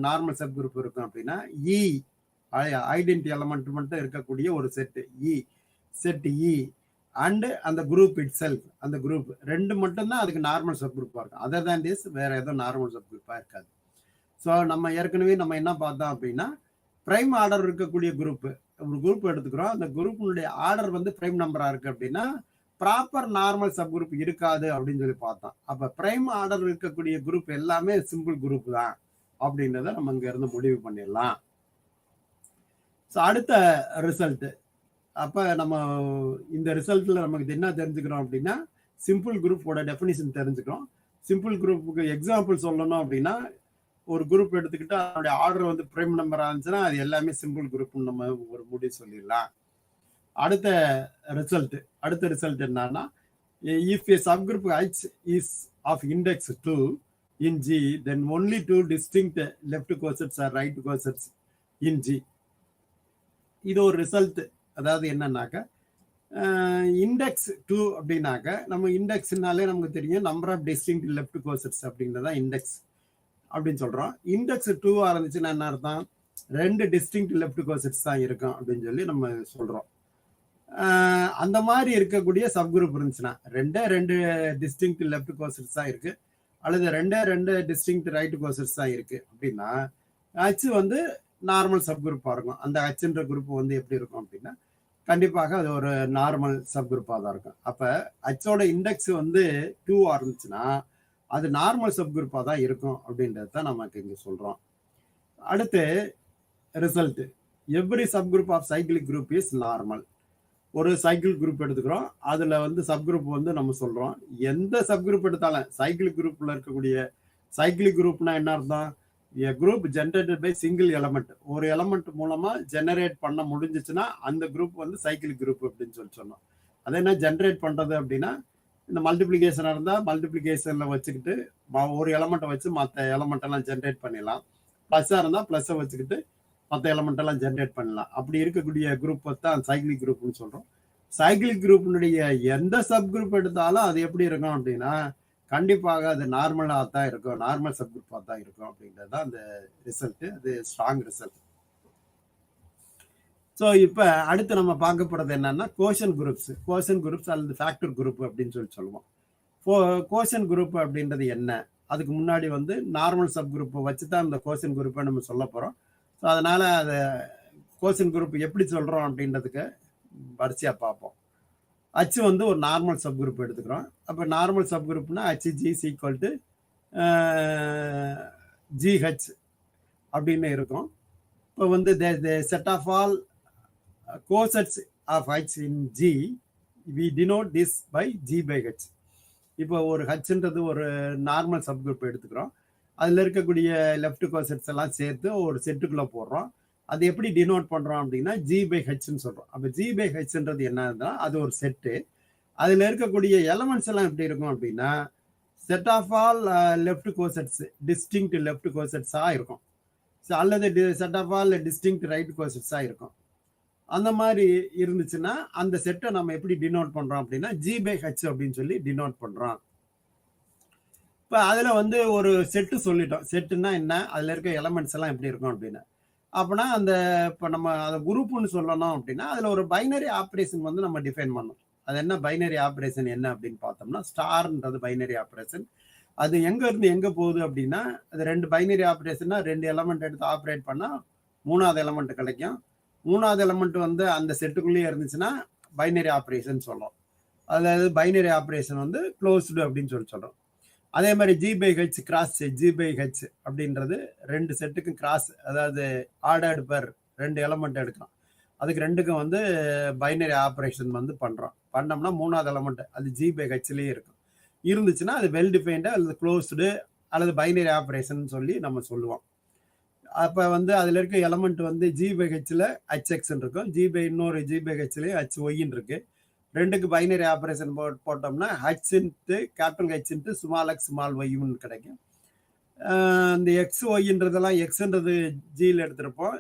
நார்மல் சப் குரூப் இருக்கும் அப்படின்னா இ ஐடென்டி எலமெண்ட் மட்டும் இருக்கக்கூடிய ஒரு செட் இ அண்ட் அந்த குரூப் இட் செல்ஃப், அந்த குரூப் ரெண்டு மட்டும்தான் அதுக்கு நார்மல் சப் குரூப்பா இருக்கும். அதர் தேன் திஸ் வேற எதுவும் நார்மல் சப் குரூப்பா இருக்காது. ஸோ நம்ம ஏற்கனவே நம்ம என்ன பார்த்தோம் அப்படின்னா பிரைம் ஆர்டர் இருக்கக்கூடிய குரூப், ஒரு குரூப் எடுத்துக்கிறோம், அந்த குரூப்பினுடைய ஆர்டர் வந்து பிரைம் நம்பரா இருக்கு அப்படின்னா ப்ராப்பர் நார்மல் சப் குரூப் இருக்காது அப்படின்னு சொல்லி பார்த்தோம். அப்ப பிரைம் ஆர்டர் இருக்கக்கூடிய குரூப் எல்லாமே சிம்பிள் குரூப் தான் அப்படின்றத நம்ம இங்க இருந்து முடிவு பண்ணிடலாம். ஸோ அடுத்த ரிசல்ட், அப்ப நம்ம இந்த ரிசல்ட்ல நமக்கு என்ன தெரிஞ்சுக்கிறோம் அப்படின்னா சிம்பிள் குரூப்போட டெஃபினிஷன் தெரிஞ்சுக்கிறோம். சிம்பிள் குரூப்புக்கு எக்ஸாம்பிள் சொல்லணும் அப்படின்னா ஒரு குரூப் எடுத்துக்கிட்டு அதனுடைய ஆர்டர் வந்து பிரைம் நம்பர் இருந்துச்சுன்னா அது எல்லாமே சிம்பிள் குரூப்னு நம்ம ஒரு முடிவு சொல்லிடலாம். அடுத்த ரிசல்ட் என்னன்னா if a subgroup H is of index 2 in G, then only two distinct left corsets or right corsets in G. இது ஒரு ரிசல்ட். அதாவது என்னன்னாக்க இண்டெக்ஸ் 2 அப்படின்னாக்க நம்ம இண்டெக்ஸ்னாலே நமக்கு தெரியும் நம்பர் ஆஃப் டிஸ்டிங்க்ட் லெஃப்ட் கோர்சட்ஸ் அப்படின்றதான் இண்டெக்ஸ் அப்படின்னு சொல்றோம். இண்டெக்ஸ் 2 இருந்துச்சுன்னா என்ன அர்த்தம், ரெண்டு டிஸ்டிங்க்ட் லெஃப்ட் கோர்சட்ஸ் தான் இருக்கும் அப்படின்னு சொல்லி நம்ம சொல்றோம். அந்த மாதிரி இருக்கக்கூடிய சப்குரூப் இருந்துச்சுன்னா ரெண்டு டிஸ்டிங்க்ட் லெஃப்ட் கோர்சட்ஸ் தான் இருக்கு அல்லது ரெண்டு டிஸ்டிங்க்ட் ரைட் கோர்சட்ஸ் தான் இருக்கு அப்படின்னா ஹச் வந்து நார்மல் சப்குரூப்பா இருக்கும். அந்த ஹச்ன்ற குரூப் வந்து எப்படி இருக்கும் அப்படின்னா கண்டிப்பாக அது ஒரு நார்மல் சப்குரூப்பா தான் இருக்கும். அப்ப ஹச்சோட இண்டெக்ஸ் வந்து 2 இருந்துச்சுன்னா அது நார்மல் சப்குரூப்பா தான் இருக்கும் அப்படின்றது தான் நமக்கு இங்க சொல்றோம். அடுத்து result, every subgroup of cyclic group is normal. ஒரு சைக்கிள் குரூப் எடுத்துக்கிறோம், அதுல வந்து சப்குரூப் வந்து நம்ம சொல்றோம். எந்த சப்குரூப் எடுத்தாலும் சைக்கிளிக் குரூப்ல இருக்கக்கூடிய சைக்கிளிக் குரூப்னா என்ன அர்த்தம், a group generated by single element, ஒரு எலமெண்ட் மூலமா ஜெனரேட் பண்ண முடிஞ்சிச்சுன்னா அந்த குரூப் வந்து சைக்கிளிக் குரூப் அப்படின்னு சொல்லி சொன்னோம். அது என்ன ஜெனரேட் பண்றது அப்படின்னா இந்த மல்டிப்ளிகேஷனா இருந்தா மல்டிப்ளிகேஷன்ல வச்சுக்கிட்டு ஒரு எலமெண்ட்டை வச்சு மற்ற எலமெண்ட் எல்லாம் ஜென்ரேட் பண்ணிடலாம். பிளஸ்ஸா இருந்தா பிளஸ்ஸை வச்சுக்கிட்டு மற்ற எலமெண்ட் எல்லாம் ஜென்ரேட் பண்ணலாம். அப்படி இருக்கக்கூடிய குரூப் தான் சைக்கிளிக் குரூப்னு சொல்றோம். சைக்கிளிக் குரூப்னுடைய எந்த சப் குரூப் எடுத்தாலும் அது எப்படி இருக்கும் அப்படின்னா கண்டிப்பாக அது நார்மலா தான் இருக்கும், நார்மல் சப் குரூப்பா தான் இருக்கும் அப்படின்றது தான் அந்த ரிசல்ட். அது ஸ்ட்ராங் ரிசல்ட். ஸோ இப்போ அடுத்து நம்ம பார்க்க போறது என்னன்னா கோஷன் குரூப்ஸ் அல்லது ஃபேக்டர் குரூப் அப்படின்னு சொல்லி சொல்லுவோம். கோஷன் குரூப் அப்படின்றது என்ன, அதுக்கு முன்னாடி வந்து நார்மல் சப் குரூப்பை வச்சு தான் அந்த கோஷன் குரூப்பை நம்ம சொல்ல போறோம். ஸோ அதனால அதை கோஷன் குரூப் எப்படி சொல்றோம் அப்படின்றதுக்கு வரிசையா பார்ப்போம். ஹச் வந்து ஒரு நார்மல் சப் குரூப் எடுத்துக்கிறோம். அப்போ நார்மல் சப் குரூப்னா HG is equal to GH அப்படின்னு இருக்கும். இப்போ வந்து set of all cosets of H in G, we denote this by G by H. இப்போ ஒரு ஹச்ன்றது ஒரு நார்மல் சப் குரூப் எடுத்துக்கிறோம், அதில் இருக்கக்கூடிய லெஃப்ட் கோசட்ஸ் எல்லாம் சேர்த்து ஒரு செட்டுக்குள்ள போடுறோம். அது எப்படி டினோட் பண்றோம் அப்படின்னா G by Hன்னு சொல்றோம். அப்போ G by Hன்றது என்னன்னா அது ஒரு செட்டு, அதுல இருக்கக்கூடிய எலமெண்ட்ஸ் எல்லாம் எப்படி இருக்கும் அப்படின்னா set of all left cosets, distinct left கோசட்ஸா இருக்கும், அல்லது set of all distinct right கோசட்ஸா இருக்கும். அந்த மாதிரி இருந்துச்சுன்னா அந்த செட்டை நம்ம எப்படி டினோட் பண்றோம் அப்படின்னா G by H அப்படின்னு சொல்லி டினோட் பண்றோம். இப்போ அதுல வந்து ஒரு செட்டு சொல்லிட்டோம். செட்டுன்னா என்ன, அதுல இருக்க எலமெண்ட்ஸ் எல்லாம் எப்படி இருக்கும் அப்படின்னு. அப்படின்னா அந்த இப்போ நம்ம அதை குரூப்னு சொல்லணும் அப்படின்னா அதுல ஒரு பைனரி ஆப்ரேஷன் வந்து நம்ம டிஃபைன் பண்ணோம். அது என்ன பைனரி ஆப்ரேஷன் என்ன அப்படின்னு பார்த்தோம்னா ஸ்டார்ன்றது பைனரி ஆப்ரேஷன். அது எங்க இருந்து எங்க போகுது அப்படின்னா அது ரெண்டு பைனரி ஆப்ரேஷன்னா ரெண்டு எலமெண்ட் எடுத்து ஆப்ரேட் பண்ணா மூணாவது எலமெண்ட் கிடைக்கும். மூணாவது எலமெண்ட் வந்து அந்த செட்டுக்குள்ளேயே இருந்துச்சுன்னா பைனரி ஆப்ரேஷன் சொல்றோம். அதாவது பைனரி ஆப்ரேஷன் வந்து க்ளோஸ்டு அப்படின்னு சொல்றோம். அதே மாதிரி G by H cross G by H அப்படின்றது ரெண்டு செட்டுக்கும் கிராஸ், அதாவது ஆர்டர்டு பர் ரெண்டு எலமெண்ட் எடுக்கலாம், அதுக்கு ரெண்டுக்கும் வந்து பைனரி ஆப்ரேஷன் வந்து பண்ணோம்னா மூணாவது எலமெண்ட் அது G by Hலயே இருக்கும். இருந்துச்சுன்னா அது வெல் டிஃபைன்டு அல்லது க்ளோஸ்டு அல்லது பைனரி ஆப்ரேஷன் சொல்லி நம்ம சொல்லுவோம். அப்போ வந்து அதில் இருக்க எலமெண்ட் வந்து G by Hல HX இருக்கும், இன்னொரு G by Hலயும் HY இருக்கு. ரெண்டுக்கு பைனரி ஆப்ரேஷன் போட்டோம்னா H capital H small x small ஒய்னு கிடைக்கும். இந்த XYன்றதெல்லாம் எக்ஸ்ன்றது ஜியில் எடுத்திருப்போம்,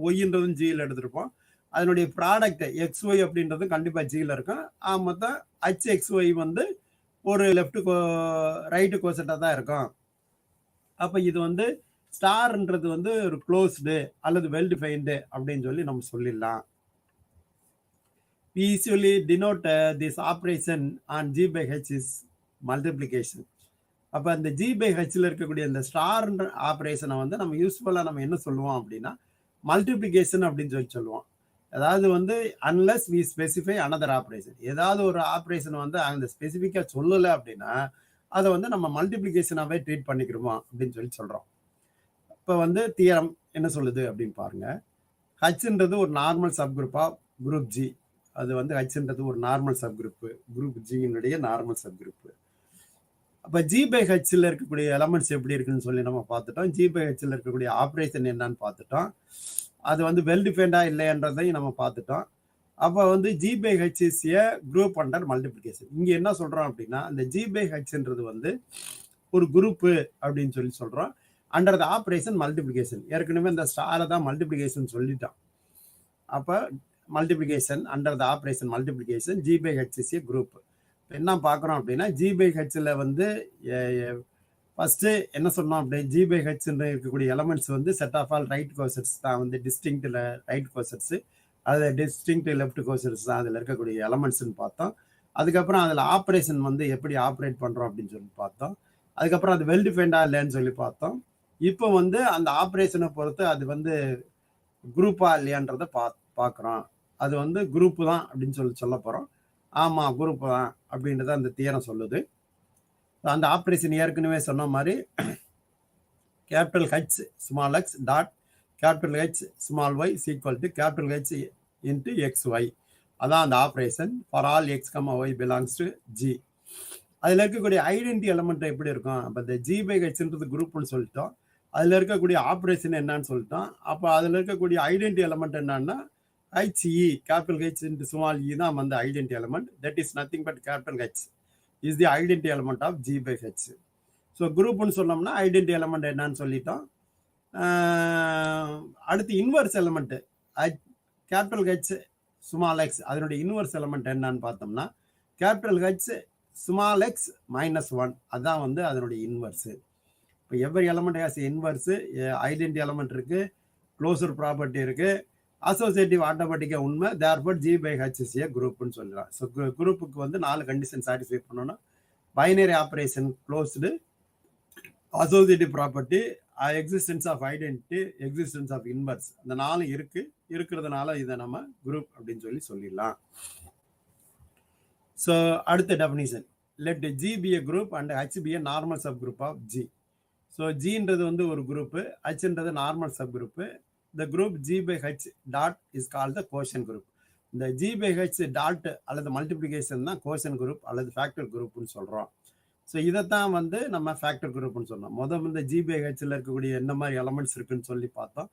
ஒய்ன்றதும் ஜியில் எடுத்திருப்போம். அதனுடைய ப்ராடக்ட் XY அப்படின்றதும் கண்டிப்பாக ஜியில் இருக்கும். மொத்தம் HXY வந்து ஒரு லெஃப்ட் ரைட்டு கோசட்டாக தான் இருக்கும். அப்போ இது வந்து ஸ்டார்ன்றது வந்து ஒரு க்ளோஸ்டு அல்லது வெல் டிஃபைன்டு அப்படின்னு சொல்லி நம்ம சொல்லிடலாம். We usually denote this operation on G by H is multiplication. அப்போ அந்த G by Hல இருக்கக்கூடிய இந்த ஸ்டார் ஆப்ரேஷனை வந்து நம்ம யூஸ்ஃபுல்லாக நம்ம என்ன சொல்லுவோம் அப்படின்னா மல்டிப்ளிகேஷன் அப்படின்னு சொல்லுவோம். அதாவது வந்து unless we specify another operation, ஏதாவது ஒரு ஆப்ரேஷன் வந்து அந்த ஸ்பெசிஃபிக்காக சொல்லலை அப்படின்னா அதை வந்து நம்ம மல்டிப்ளிகேஷனாகவே ட்ரீட் பண்ணிக்கிறோமா அப்படின்னு சொல்கிறோம். இப்போ வந்து தியரம் என்ன சொல்லுது அப்படின்னு பாருங்க. ஹச்ன்றது ஒரு normal subgroup of group G. அது வந்து ஹச்ன்றது ஒரு நார்மல் சப் குரூப் ஜியினுடைய நார்மல் சப் குரூப். அப்போ ஜி பை ஹெச்சில் இருக்கக்கூடிய எலமெண்ட்ஸ் எப்படி இருக்குன்னு சொல்லி நம்ம பார்த்துட்டோம். ஜி பை ஹெச்சில் இருக்கக்கூடிய ஆப்ரேஷன் என்னன்னு பார்த்துட்டோம். அது வந்து வெல் டிஃபைன்டா இல்லைன்றதையும் நம்ம பார்த்துட்டோம். அப்போ வந்து G by H is a group under multiplication. இங்கே என்ன சொல்கிறோம் அப்படின்னா அந்த ஜி பை ஹெச்ன்றது வந்து ஒரு குரூப்பு அப்படின்னு சொல்கிறோம். Under the operation multiplication. ஏற்கனவே இந்த ஸ்டாரை தான் மல்டிப்ளிகேஷன் சொல்லிட்டோம். அப்போ multiplication under the operation multiplication G by H is a group. என்ன பார்க்குறோம் அப்படின்னா ஜி பை ஹெச்சில் வந்து ஃபஸ்ட்டு என்ன சொன்னோம் அப்படின்னா ஜி பை ஹெச்ன்ற இருக்கக்கூடிய எலமெண்ட்ஸ் வந்து செட் ஆஃப் ஆல் ரைட் கோசட்ஸ் தான் வந்து டிஸ்டிங்க்டில் ரைட் கோசட்ஸு, அது டிஸ்டிங்க்ட் லெஃப்ட் கோசட்ஸ் தான் அதில் இருக்கக்கூடிய எலமெண்ட்ஸ்ன்னு பார்த்தோம். அதுக்கப்புறம் அதில் ஆப்ரேஷன் வந்து எப்படி ஆப்ரேட் பண்ணுறோம் அப்படின்னு சொல்லி பார்த்தோம். அதுக்கப்புறம் அது வெல் டிஃபைன்டா இல்லைன்னு சொல்லி பார்த்தோம். இப்போ வந்து அந்த ஆப்ரேஷனை பொறுத்து அது வந்து குரூப்பா இல்லையான்றதை பார்க்குறோம். அது வந்து குரூப்பு தான் அப்படின்னு சொல்ல போகிறோம். ஆமாம் குரூப்பு தான் அப்படின்றத அந்த தியரம் சொல்லுது. அந்த ஆப்ரேஷன் ஏற்கனவே சொன்ன மாதிரி capital H small X dot capital H small Y equal to capital H into XY. அதான் அந்த operation for all X, Y belongs to G. அதில் இருக்கக்கூடிய ஐடென்டி எலமெண்ட் எப்படி இருக்கும்? அப்போ இந்த ஜி பை ஹெச்ன்றது குரூப்னு சொல்லிட்டோம். அதில் இருக்கக்கூடிய ஆப்ரேஷன் என்னன்னு சொல்லிட்டோம். அப்போ அதில் இருக்கக்கூடிய ஐடென்டி எலமெண்ட் என்னன்னா HE capital H into small E தான் வந்து identity element. That is nothing but capital H is the identity element of G by H. So குரூப்னு சொன்னோம்னா ஐடென்டி எலமெண்ட் என்னன்னு சொல்லிட்டோம். அடுத்து inverse element capital H small X, அதனுடைய இன்வர்ஸ் எலமெண்ட் என்னன்னு பார்த்தோம்னா கேபிட்டல் ஹெச் ஸ்மால் எக்ஸ் -1, அதுதான் வந்து அதனுடைய இன்வர்ஸு. இப்போ every element has inverse, identity element இருக்குது, க்ளோசர் ப்ராப்பர்ட்டி இருக்குது, அசோசியேட்டிவ் ஆட்டோமேட்டிக்காக உண்மை. Therefore G by H is a குரூப்னு சொல்லலாம். ஸோ குரூப்புக்கு வந்து 4 கண்டிஷன் சாட்டிஸ்ஃபை பண்ணணும். Binary operation closed, associative property, existence of identity, existence of inverse, அந்த 4 இருக்கிறதுனால இதை நம்ம குரூப் அப்படின்னு சொல்லிடலாம். ஸோ அடுத்த definition, let G be a group and H be a normal subgroup of G. So ஜின்றது வந்து ஒரு குரூப்பு, ஹெச்ன்றது normal subgroup. The group G by H dot is called the quotient group. இந்த G by H dot அல்லது மல்டிப்ளிகேஷன் தான் quotient group அல்லது ஃபேக்டர் குரூப்னு சொல்கிறோம். ஸோ இதைத்தான் வந்து நம்ம ஃபேக்டர் குரூப்னு சொன்னோம். இந்த G by Hல இருக்கக்கூடிய என்ன மாதிரி எலமெண்ட்ஸ் இருக்குன்னு சொல்லி பார்த்தோம்.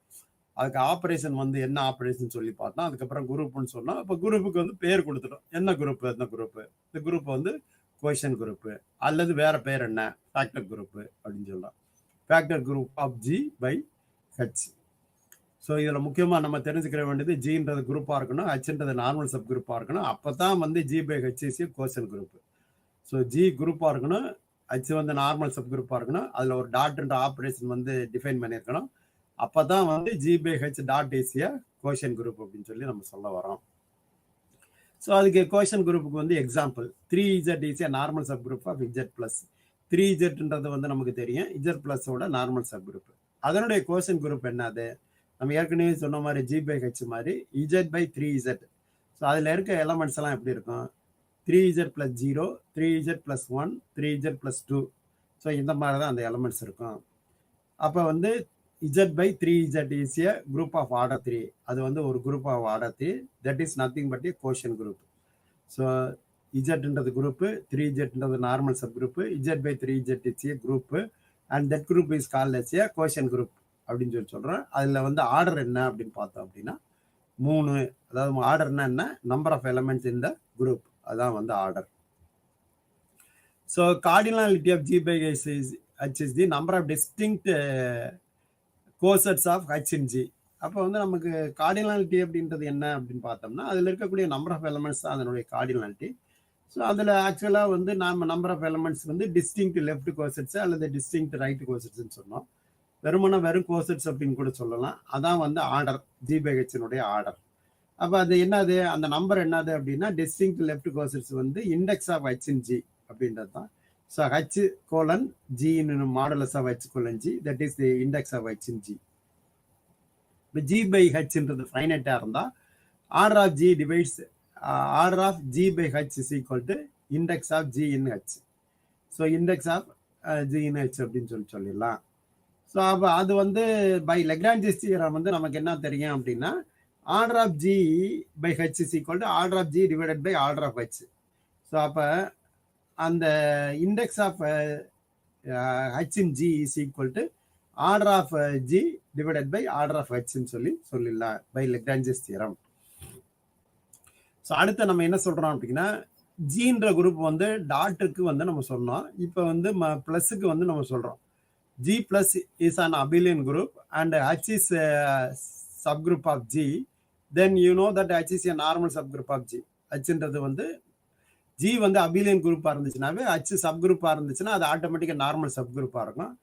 அதுக்கு ஆப்ரேஷன் வந்து என்ன ஆப்ரேஷன் சொல்லி பார்த்தோம். அதுக்கப்புறம் குரூப்னு சொன்னோம். அப்போ குரூப்புக்கு வந்து பேர் கொடுத்துட்டோம். என்ன குரூப்பு? இந்த குரூப் வந்து quotient குரூப்பு அல்லது வேற பேர் என்ன, ஃபேக்டர் குரூப்பு அப்படின்னு சொல்லலாம். Factor group of G by H. So இதில் முக்கியமாக நம்ம தெரிஞ்சுக்கிற வேண்டியது ஜின்றது குரூப்பாக இருக்கணும், ஹெச்ன்றது நார்மல் சப் குரூப்பாக இருக்கணும். அப்போ தான் வந்து G by H is quotient group. So G குரூப்பாக இருக்கணும், ஹெச் வந்து நார்மல் சப் குரூப்பாக இருக்கணும், அதில் ஒரு டாட்ன்ற ஆப்ரேஷன் வந்து டிஃபைன் பண்ணியிருக்கணும். அப்போ தான் வந்து G by H dot is a quotient group அப்படின்னு சொல்லி நம்ம சொல்ல வரோம். ஸோ அதுக்கு கோஷன் குரூப்புக்கு வந்து example 3Z is a normal subgroup of Z+. 3Zன்றது வந்து நமக்கு தெரியும், Z+ஓட நார்மல் சப் குரூப். அதனுடைய கோஷன் குரூப் என்னது? நம்ம ஏற்கனவே சொன்ன மாதிரி ஜி பை ஹெச் மாதிரி Z by 3Z. ஸோ அதில் இருக்க எலமெண்ட்ஸ் எல்லாம் எப்படி இருக்கும்? 3Z + 0, 3Z + 1, 3Z + 2. ஸோ இந்த மாதிரி தான் அந்த எலமெண்ட்ஸ் இருக்கும். அப்போ வந்து Z by 3Z is a group of order 3. அது வந்து ஒரு group of order 3. That is nothing but a quotient group. So Zன்றது குரூப்பு, 3Zன்றது normal subgroup, Z by 3Z is a group and that group is called as a quotient group அப்படின்னு சொல்கிறேன். அதில் வந்து ஆர்டர் என்ன அப்படின்னு பார்த்தோம் அப்படின்னா 3. அதாவது ஆர்டர்னா என்ன? Number of elements in the group, அதான் வந்து order. So cardinality of G by H is the number of distinct cosets of H in G. அப்போ வந்து நமக்கு கார்டினாலிட்டி அப்படின்றது என்ன அப்படின்னு பார்த்தோம்னா, அதில் இருக்கக்கூடிய நம்பர் ஆஃப் எலமெண்ட்ஸ் தான் அதனுடைய கார்டினாலிட்டி. ஸோ அதில் ஆக்சுவலாக வந்து நாம் நம்பர் ஆஃப் எலமெண்ட்ஸ் வந்து டிஸ்டிங்க்ட் லெஃப்ட் கோசெட்ஸ் அல்லது டிஸ்டிங்க்ட் ரைட் கோசெட்ஸ்ன்னு சொன்னோம். வெறும் கோசெட்ஸ் அப்படின்னு கூட சொல்லலாம். அதான் வந்து ஆர்டர், ஜி/ஹெச்சினுடைய ஆர்டர். அப்போ அது என்னது, அந்த நம்பர் என்னது அப்படின்னா டிஸ்டிங்க்ட் லெஃப்ட் கோசெட்ஸ் வந்து index of H in G அப்படின்றது தான். So H:(G) modulus of H:(G), that is the index of H in G. இப்போ G/Hன்றது ஃபைனைட்டாக இருந்தால் order of G divides order of G/H is equal to index of G in H. So index of G in H அப்படின்னு சொல்லிடலாம். ஸோ அப்போ அது வந்து பை லெக்ரான்ஜிஸ் தியரம் வந்து நமக்கு என்ன தெரியும் அப்படின்னா, order of G/H is equal to order of G divided by order of H. So அப்போ அந்த index of H in G is equal to order of G divided by order of Hன்னு சொல்லிடலாம் பை லெக்ரான்ஜிஸ் தியரம். ஸோ அடுத்து நம்ம என்ன சொல்றோம் அப்படின்னா, ஜின்ற குரூப் வந்து டாட்டுக்கு வந்து நம்ம சொன்னோம். இப்போ வந்து பிளஸுக்கு வந்து நம்ம சொல்றோம் G plus is an abelian group and H is a subgroup of G. Then you know that H is a normal subgroup of G. Hன்றது வந்து G வந்து அபிலியன் குரூப்பாக இருந்துச்சுனாவே H சப்குரூப்பாக இருந்துச்சுன்னா அது ஆட்டோமேட்டிக்காக நார்மல் சப்குரூப்பாக இருக்கும்.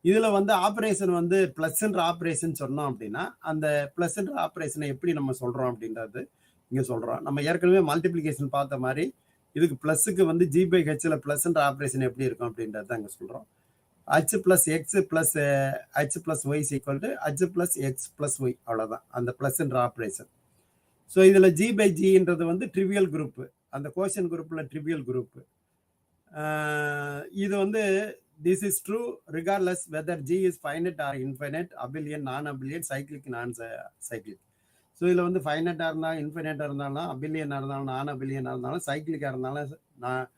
இதில் வந்து ஆப்ரேஷன் வந்து ப்ளஸ்ன்ற ஆப்ரேஷன் சொன்னோம் அப்படின்னா, அந்த ப்ளஸ்ன்ற ஆப்ரேஷனை எப்படி நம்ம சொல்கிறோம் அப்படின்றது இங்கே சொல்கிறோம். நம்ம ஏற்கனவே மல்டிப்ளிகேஷன் பார்த்த மாதிரி இதுக்கு ப்ளஸுக்கு வந்து G/Hல ப்ளஸ்ன்ற ஆப்ரேஷன் எப்படி இருக்கும் அப்படின்றது தான் இங்கே சொல்கிறோம். H plus X plus H plus Y is equal to H plus X plus Y. அவ்வளோதான் அந்த ப்ளஸ்ன்ற ஆப்ரேஷன். ஸோ இதில் G/Gன்றது வந்து ட்ரிவியல் குரூப்பு, அந்த கோஷன் குரூப்பில் ட்ரிவியல் குரூப்பு. இது வந்து this is true regardless whether G is finite or infinite, abelian, non abelian, cyclic, non cyclic. So இதில் வந்து ஃபைனட்டாக இருந்தாலும், இன்ஃபைனட்டாக இருந்தாலும், அபிலியனாக இருந்தாலும், நான் அபிலியனாக இருந்தாலும், சைக்ளிக்காக இருந்தாலும்,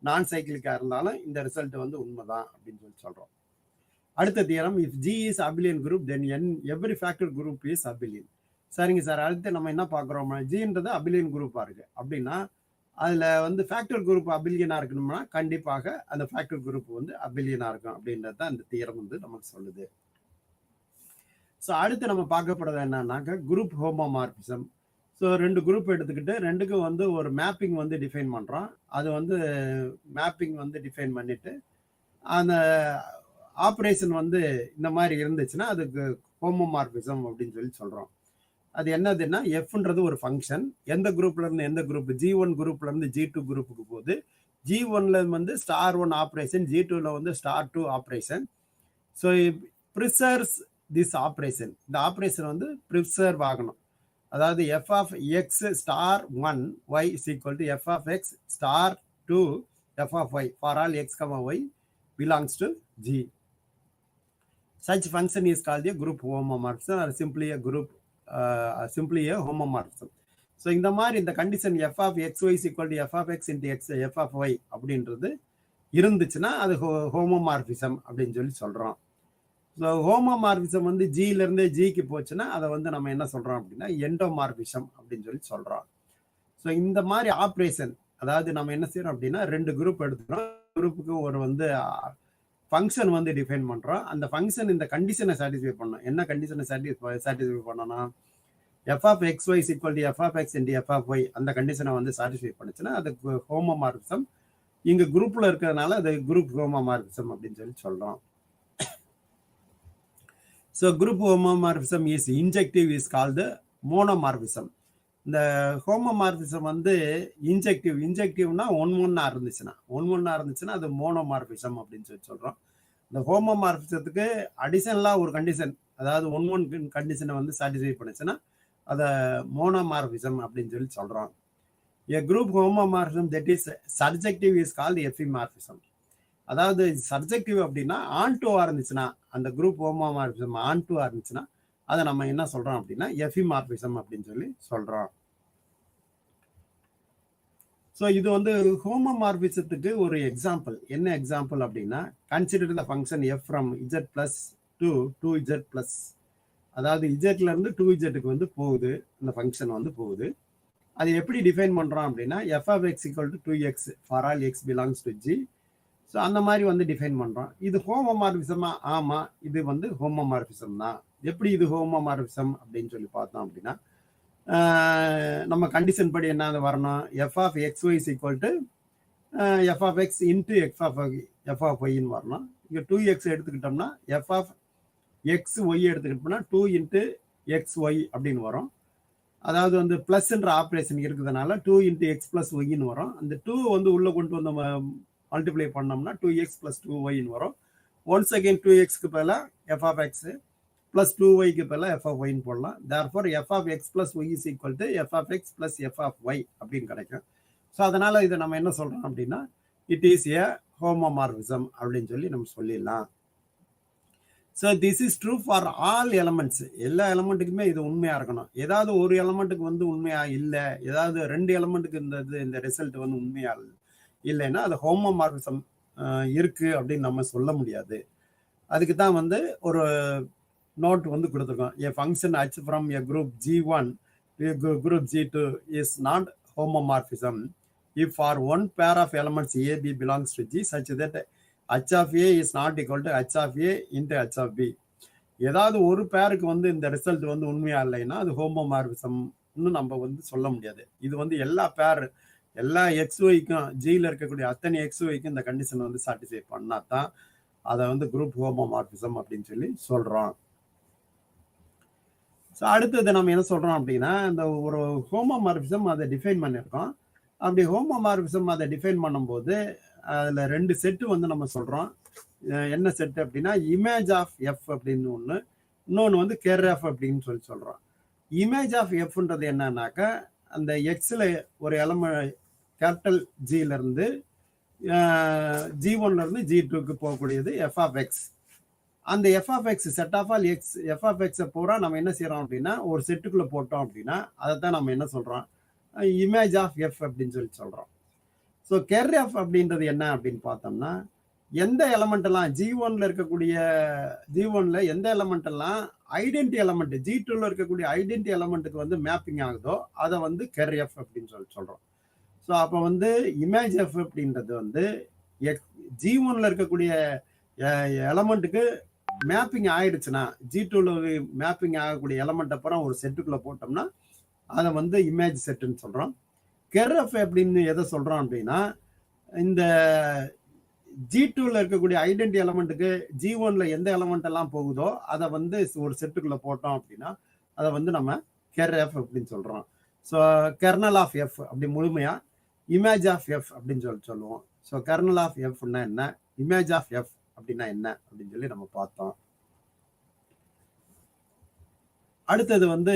நான் சைக்கிளிக்காக இருந்தாலும் இந்த ரிசல்ட் வந்து உண்மைதான் அப்படின்னு சொல்றோம். அடுத்த theorem, if G is abelian group then every factor group is abelian. சரிங்க சார், அடுத்து நம்ம என்ன பார்க்குறோம், Gன்றது அபிலியன் குரூப்பாக இருக்கு அப்படின்னா அதில் வந்து ஃபேக்டர் குரூப் அபிலியனாக இருக்கணும்னா கண்டிப்பாக அந்த ஃபேக்டர் குரூப் வந்து அபிலியனாக இருக்கும் அப்படின்றது தான் இந்த தியரம் வந்து நமக்கு சொல்லுது. ஸோ அடுத்து நம்ம பார்க்கப்படுறது என்னன்னாக்க குரூப் ஹோமோமார்பிசம். ஸோ ரெண்டு குரூப் எடுத்துக்கிட்டு ரெண்டுக்கும் வந்து ஒரு மேப்பிங் வந்து டிஃபைன் பண்ணுறோம். அது வந்து மேப்பிங் வந்து டிஃபைன் பண்ணிட்டு அந்த ஆப்ரேஷன் வந்து இந்த மாதிரி இருந்துச்சுன்னா அதுக்கு ஹோமோமார்பிசம் அப்படின்னு சொல்கிறோம். அது என்னதுன்னா, எஃப்ன்றது ஒரு ஃபங்க்ஷன், எந்த குரூப்ல இருந்து எந்த குரூப், G1 குரூப்ல இருந்து G2 குரூப்புக்கு போகுது. G1ல வந்து *1 ஆப்ரேஷன், G2ல வந்து *2 operation. So preserves this operation, இந்த ஆப்ரேஷன் வந்து ப்ரிசர்வ் ஆகணும். அதாவது f of x star 1 y is equal to f of x star 2 f of y for all x comma y belongs to G. Such function is called a group homomorphism or simply a homomorphism. So இந்த மாதிரி இந்த condition f of xy is equal to f of x into x f of y அப்படின்றது இருந்துச்சுன்னா அது ஹோமோமார்பிசம் அப்படின்னு சொல்றோம். ஸோ ஹோமோமார்பிசம் வந்து ஜியிலேருந்து ஜிக்கு போச்சுன்னா அதை வந்து நம்ம என்ன சொல்கிறோம் அப்படின்னா எண்டோமார்பிசம் அப்படின்னு சொல்கிறோம். ஸோ இந்த மாதிரி ஆப்ரேஷன், அதாவது நம்ம என்ன செய்யறோம் அப்படின்னா ரெண்டு குரூப் எடுத்துக்கிறோம். குரூப்புக்கு ஒரு வந்து ஃபங்க்ஷன் வந்து டிஃபைன் பண்ணுறோம். அந்த ஃபங்க்ஷன் இந்த கண்டிஷனை சாட்டிஸ்ஃபை பண்ணணும். என்ன கண்டிஷனை சாட்டிஸ்ஃபை பண்ணணும், f of xy is equal to f of x into f of y, அந்த கண்டிஷனை வந்து சாட்டிஸ்ஃபை பண்ணுச்சுன்னா அது ஹோமோமார்பிசம். இங்கே குரூப்பில் இருக்கிறதுனால அது குரூப் ஹோமோமார்பிசம் அப்படின்னு சொல்கிறோம். So group homomorphism is injective is called monomorphism. இந்த ஹோமோமார்பிசம் வந்து இன்ஜெக்டிவ்னா ஒன்னா இருந்துச்சுன்னா அது மோனோமார்பிசம் அப்படின்னு சொல்றோம். இந்த ஹோமோமார்பிசத்துக்கு அடிஷனலா ஒரு கண்டிஷன், அதாவது ஒன் கண்டிஷனை வந்து சாட்டிஸ்ஃபை பண்ணுச்சுன்னா அதை மோனோமார்பிசம் அப்படின்னு சொல்றோம். A group homomorphism that is surjective is called எஃபிமார்பிசம். அதாவது சப்ஜெக்டிவ் அப்படின்னா ஆன்டூவா இருந்துச்சுன்னா, அந்த குரூப் ஹோமோமார்பிசம் ஆன்டூவா இருந்துச்சுன்னா அதை நம்ம என்ன சொல்றோம் அப்படின்னா எஃபிமார்பிசம் அப்படின்னு சொல்றோம். ஸோ இது வந்து ஹோமோமார்பிசத்துக்கு ஒரு எக்ஸாம்பிள். என்ன எக்ஸாம்பிள் அப்படின்னா, consider the function F from z plus to 2z plus, அதாவது இஜெட்ல இருந்து 2zக்கு வந்து போகுது, அந்த ஃபங்க்ஷன் வந்து போகுது. அது எப்படி டிஃபைன் பண்றோம் அப்படின்னா f of x equal to 2x for all x belongs to G. So அந்த மாதிரி வந்து டிஃபைன் பண்ணுறோம். இது ஹோமோமார்பிசமா? ஆமாம், இது வந்து ஹோமோமார்பிசம் தான். எப்படி இது ஹோமோமார்பிசம் அப்படின்னு சொல்லி பார்த்தோம் அப்படின்னா, நம்ம கண்டிஷன் படி என்ன வரணும்? F of X Y is equal to F of X into F of ஒய்ன்னு வரணும். இங்கே 2x எடுத்துக்கிட்டோம்னா எஃப் ஆஃப் எக்ஸ் ஒய் எடுத்துக்கிட்டோம்னா 2 இன்ட்டு எக்ஸ் ஒய் அப்படின்னு வரும். அதாவது வந்து பிளஸ்ன்ற ஆப்ரேஷன் இருக்கிறதுனால 2 இன்ட்டு எக்ஸ் பிளஸ் ஒய்ன்னு வரும். அந்த 2 வந்து உள்ளே கொண்டு வந்து மல்டிப்ளை பண்ணோம்னா 2x plus 2yன்னு வரும். ஒன்ஸ் அகெயின் 2xக்கு பதிலாக எஃப் ஆஃப் எக்ஸ் பிளஸ் 2yக்கு பதிலாக எஃப் ஆஃப் ஒய்ன்னு போடலாம். Therefore F of X plus Y is equal to F of X plus F of Y அப்படின்னு கிடைக்கும். ஸோ அதனால இதை நம்ம என்ன சொல்றோம் அப்படின்னா, இட் இஸ் ஏ ஹோமோமார்பிசம் அப்படின்னு சொல்லி நம்ம சொல்லிடலாம். So this is true for all elements. எல்லா எலமெண்ட்டுக்குமே இது உண்மையா இருக்கணும். ஏதாவது ஒரு எலமெண்ட்டுக்கு வந்து உண்மையா இல்லை, ஏதாவது 2 எலமெண்ட்டுக்கு இந்த ரிசல்ட் வந்து உண்மையா இல்லைன்னா அது ஹோமோமார்பிசம் இருக்கு அப்படின்னு நம்ம சொல்ல முடியாது. அதுக்கு தான் வந்து ஒரு நோட் வந்து கொடுத்துருக்கோம். ஏ function h from a group G1 to group G2 is not homomorphism if for one pair of elements A, B belongs to G such that h of A is not equal to h of A into h of B. ஏதாவது ஒரு பேருக்கு வந்து இந்த ரிசல்ட் வந்து உண்மையா இல்லைன்னா அது ஹோமோமார்பிசம்னு நம்ம வந்து சொல்ல முடியாது. இது வந்து எல்லா எக்ஸ்ஒய்க்கும் ஜியில் இருக்கக்கூடிய அத்தனை எக்ஸ்ஒய்க்கும் இந்த கண்டிஷன் வந்து சாட்டிஸ்ஃபை பண்ணா தான் அதை வந்து குரூப் ஹோமோமார்பிசம் அப்படின்னு சொல்லி சொல்றோம். ஸோ அடுத்தது நம்ம என்ன சொல்றோம் அப்படின்னா, இந்த ஒரு ஹோமோமார்பிசம் அதை டிஃபைன் பண்ணியிருக்கோம். அப்படி ஹோமோமார்பிசம் அதை டிஃபைன் பண்ணும்போது அதில் 2 செட்டு வந்து நம்ம சொல்றோம். என்ன செட்டு அப்படின்னா, இமேஜ் ஆஃப் எஃப் அப்படின்னு ஒன்று, இன்னொன்று வந்து கேர் எஃப் அப்படின்னு சொல்லி சொல்றோம். இமேஜ் ஆஃப் எஃப்ன்றது என்னன்னாக்கா, அந்த எக்ஸில் ஒரு எலமெண்ட் கேபிட்டல் ஜியில இருந்து G1ல இருந்து G2க்கு போகக்கூடியது எஃப் ஆஃப் எக்ஸ். அந்த F of X set of all X F of எக்ஸை பூரா நம்ம என்ன செய்யறோம் அப்படின்னா, ஒரு செட்டுக்குள்ள போட்டோம் அப்படின்னா அதை தான் நம்ம என்ன சொல்றோம், இமேஜ் ஆஃப் எஃப் அப்படின்னு சொல்லி சொல்றோம். ஸோ கெர் எஃப் அப்படின்றது என்ன அப்படின்னு பார்த்தோம்னா, எந்த எலமெண்ட் எல்லாம் G1ல இருக்கக்கூடிய G1ல எந்த எலமெண்ட் எல்லாம் ஐடென்டி எலமெண்ட் G2ல இருக்கக்கூடிய ஐடென்டி எலமெண்ட்டுக்கு வந்து மேப்பிங் ஆகுதோ அதை வந்து கெர் எஃப் அப்படின்னு சொல்லி சொல்றோம். ஸோ அப்போ வந்து இமேஜ் எஃப் அப்படின்றது வந்து G1ல இருக்கக்கூடிய எலமெண்ட்டுக்கு மேப்பிங் ஆயிடுச்சுன்னா, G2ல மேப்பிங் ஆகக்கூடிய எலமெண்ட் அப்புறம் ஒரு செட்டுக்குள்ள போட்டோம்னா அதை வந்து இமேஜ் செட்டுன்னு சொல்றோம். கெர் எஃப் அப்படின்னு எதை சொல்றோம் அப்படின்னா, இந்த G2ல இருக்கக்கூடிய ஐடென்டி எலமெண்ட்டுக்கு G1ல எந்த எலமெண்ட் எல்லாம் போகுதோ அதை வந்து ஒரு செட்டுக்குள்ள போட்டோம் அப்படின்னா அதை வந்து நம்ம கெர் எஃப் அப்படின்னு சொல்றோம். ஸோ கெர்னல் ஆஃப் எஃப் அப்படி முழுமையா இமேஜ் ஆஃப் எஃப் அப்படின்னு சொல்லுவோம். ஸோ கெர்னல் ஆஃப் எஃப்னா என்ன, இமேஜ் ஆஃப் எஃப் அப்படின்னா என்ன அப்படின்னு சொல்லி நம்ம பார்த்தோம். அடுத்தது வந்து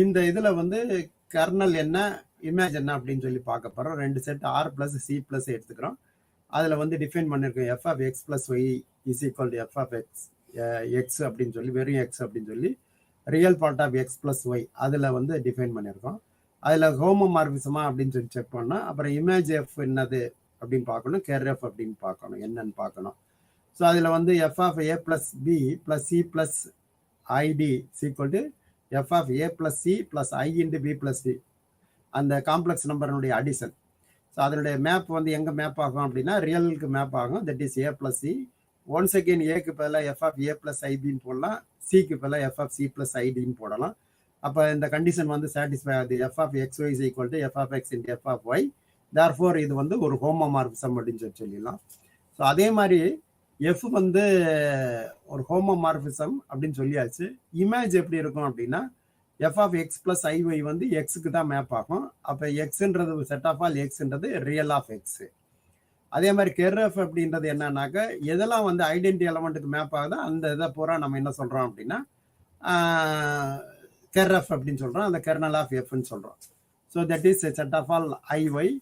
இந்த இதுல வந்து கெர்னல் என்ன இமேஜ் என்ன அப்படின்னு சொல்லி பார்க்க போறோம். 2 set R plus C plus எடுத்துக்கிறோம். அதில் வந்து டிஃபைன் பண்ணியிருக்கோம் F of X plus Y is equal to F of X அப்படின்னு சொல்லி, வெறும் எக்ஸ் அப்படின்னு சொல்லி real part of X plus Y அதில் வந்து டிஃபைன் பண்ணியிருக்கோம். அதில் ஹோமோமார்பிசமா அப்படின்னு சொல்லி செக் பண்ணோம். அப்புறம் இமேஜ் எஃப் என்னது அப்படின்னு பார்க்கணும், கெர் எஃப் அப்படின்னு பார்க்கணும், என்னன்னு பார்க்கணும். ஸோ அதில் வந்து F of A plus B plus C plus ID equal to F of A plus C plus I into B plus C, அந்த காம்ப்ளெக்ஸ் நம்பருடைய அடிஷன். ஸோ அதனுடைய மேப் வந்து எங்கே மேப் ஆகும் அப்படின்னா ரியலுக்கு மேப் ஆகும். That is A plus C. Once again ஏக்கு பதிலாக எஃப் ஆஃப் ஏ பிளஸ் ஐபின்னு போடலாம், சிக்கு பதிலாக எஃப் ஆஃப் சி பிளஸ் ஐடின்னு போடலாம். அப்போ இந்த கண்டிஷன் வந்து சாட்டிஸ்ஃபை ஆகுது. F of X Y is equal to F of X into F of Y. Therefore இது வந்து ஒரு ஹோமோமார்பிசம் அப்படின்னு சொல்லிடலாம். ஸோ அதே மாதிரி எஃப் வந்து ஒரு ஹோமோமார்பிசம் அப்படின்னு சொல்லியாச்சு. இமேஜ் எப்படி இருக்கும் அப்படின்னா, F of X plus i y வந்து எக்ஸுக்கு தான் மேப் ஆகும். அப்போ எக்ஸ்ன்றது செட் ஆஃப் ஆல் எக்ஸ்ன்றது ரியல் ஆஃப் எக்ஸ். அதே மாதிரி கெர் எஃப் அப்படின்றது என்னன்னாக்க, எதெல்லாம் வந்து ஐடென்டி எலமெண்ட்டுக்கு மேப் ஆகுதோ அந்த இதை பூரா நம்ம என்ன சொல்றோம் அப்படின்னா கெர் எஃப் அப்படின்னு சொல்றோம். அந்த கெர்னல் ஆஃப் எஃப்னு சொல்றோம். So that is set of all IY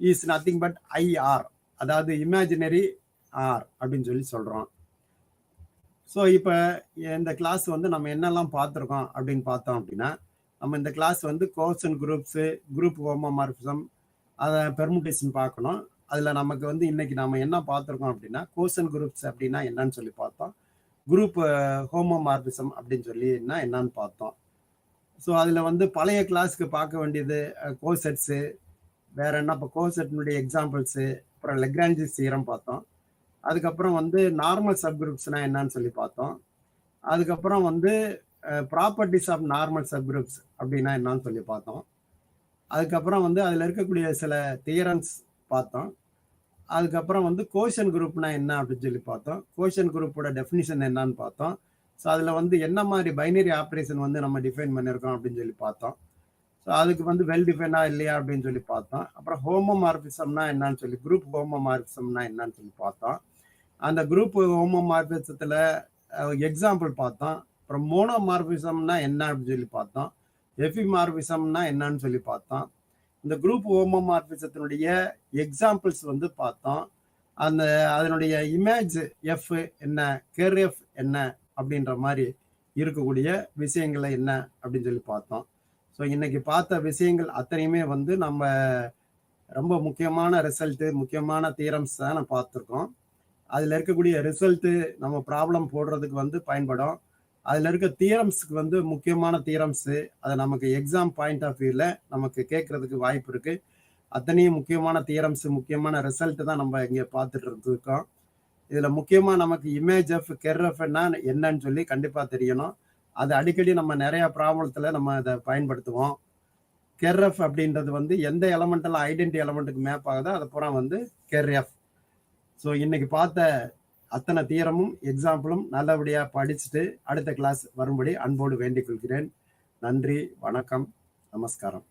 is nothing but IR, அதாவது இமேஜினரி ஆர் அப்படின்னு சொல்லி சொல்றோம். ஸோ இப்போ இந்த கிளாஸ் வந்து நம்ம என்னெல்லாம் பார்த்துருக்கோம் அப்படின்னு பார்த்தோம் அப்படின்னா, நம்ம இந்த கிளாஸ் வந்து கோஷன் குரூப்ஸு, குரூப் ஹோமோமார்பிசம், அதை பெர்முடேஷன் பார்க்கணும். அதில் நமக்கு வந்து இன்னைக்கு நம்ம என்ன பார்த்துருக்கோம் அப்படின்னா, கோஷன் குரூப்ஸ் அப்படின்னா என்னன்னு சொல்லி பார்த்தோம், குரூப் ஹோமோமார்பிசம் அப்படின்னு சொல்லி என்னன்னு பார்த்தோம். ஸோ அதில் வந்து பழைய கிளாஸ்க்கு பார்க்க வேண்டியது கோசெட்ஸு, வேற என்ன இப்போ கோசெட்னுடைய எக்ஸாம்பிள்ஸு, அப்புறம் அப்புறம் லெக்ரான்ஜிஸ் தியரம் பார்த்தோம். அதுக்கப்புறம் வந்து நார்மல் சப்குரூப்ஸ்னா என்னன்னு சொல்லி பார்த்தோம். அதுக்கப்புறம் வந்து ப்ராப்பர்ட்டிஸ் ஆஃப் நார்மல் சப்குரூப்ஸ் அப்படின்னா என்னன்னு சொல்லி பார்த்தோம். அதுக்கப்புறம் வந்து அதில் இருக்கக்கூடிய சில தியரம்ஸ் பார்த்தோம். அதுக்கப்புறம் வந்து கோஷன் குரூப்னா என்ன அப்படின்னு சொல்லி பார்த்தோம். கோஷன் குரூப்போட டெஃபினிஷன் என்னன்னு பார்த்தோம். ஸோ அதில் வந்து என்ன மாதிரி பைனரி ஆப்ரேஷன் வந்து நம்ம டிஃபைன் பண்ணியிருக்கோம் அப்படின்னு சொல்லி பார்த்தோம். ஸோ அதுக்கு வந்து வெல் டிஃபைனா இல்லையா அப்படின்னு சொல்லி பார்த்தோம். அப்புறம் ஹோமோமார்பிசம்னா என்னன்னு சொல்லி, குரூப் ஹோமோமார்பிசம்னா என்னன்னு சொல்லி பார்த்தோம். அந்த குரூப் ஹோமோமார்பிசத்தில் எக்ஸாம்பிள் பார்த்தோம். அப்புறம் மோனோமார்பிசம்னா என்ன அப்படின்னு சொல்லி பார்த்தோம். எஃபிமார்பிசம்னா என்னன்னு சொல்லி பார்த்தோம். இந்த குரூப் ஹோமோமார்பிசத்தினுடைய எக்ஸாம்பிள்ஸ் வந்து பார்த்தோம். அந்த அதனுடைய இமேஜ் எஃப் என்ன, கேர் எஃப் என்ன அப்படின்ற மாதிரி இருக்கக்கூடிய விஷயங்களை என்ன அப்படின்னு சொல்லி பார்த்தோம். ஸோ இன்னைக்கு பார்த்த விஷயங்கள் அத்தனையுமே வந்து நம்ம ரொம்ப முக்கியமான ரிசல்ட்டு, முக்கியமான தியரம்ஸ் தான் நம்ம பார்த்துருக்கோம். அதில் இருக்கக்கூடிய ரிசல்ட்டு நம்ம ப்ராப்ளம் போடுறதுக்கு வந்து பயன்படும். அதில் இருக்க தியரம்ஸுக்கு வந்து முக்கியமான தியரம்ஸு, அதை நமக்கு எக்ஸாம் பாயிண்ட் ஆஃப் வியூவில் நமக்கு கேட்கறதுக்கு வாய்ப்பு இருக்குது. அத்தனையும் முக்கியமான தியரம்ஸு, முக்கியமான ரிசல்ட்டு தான் நம்ம இங்கே பார்த்துட்டு இருக்கோம். இதில் முக்கியமாக நமக்கு இமேஜ் எஃப், கெர் எஃப் என்னன்னு சொல்லி கண்டிப்பாக தெரியணும். அது அடிக்கடி நம்ம நிறையா ப்ராப்ளத்தில் நம்ம அதை பயன்படுத்துவோம். கெர் எஃப் அப்படின்றது வந்து எந்த எலமெண்டெல்லாம் ஐடென்டி எலமெண்ட்டுக்கு மேப் ஆகுதோ அது பூரா வந்து கெர் எஃப். ஸோ இன்னைக்கு பார்த்த அத்தனை தியரமும் எக்ஸாம்பிளும் நல்லபடியாக படிச்சுட்டு அடுத்த கிளாஸ் வரும்படி அன்போடு வேண்டிக் கொள்கிறேன். நன்றி, வணக்கம், நமஸ்காரம்.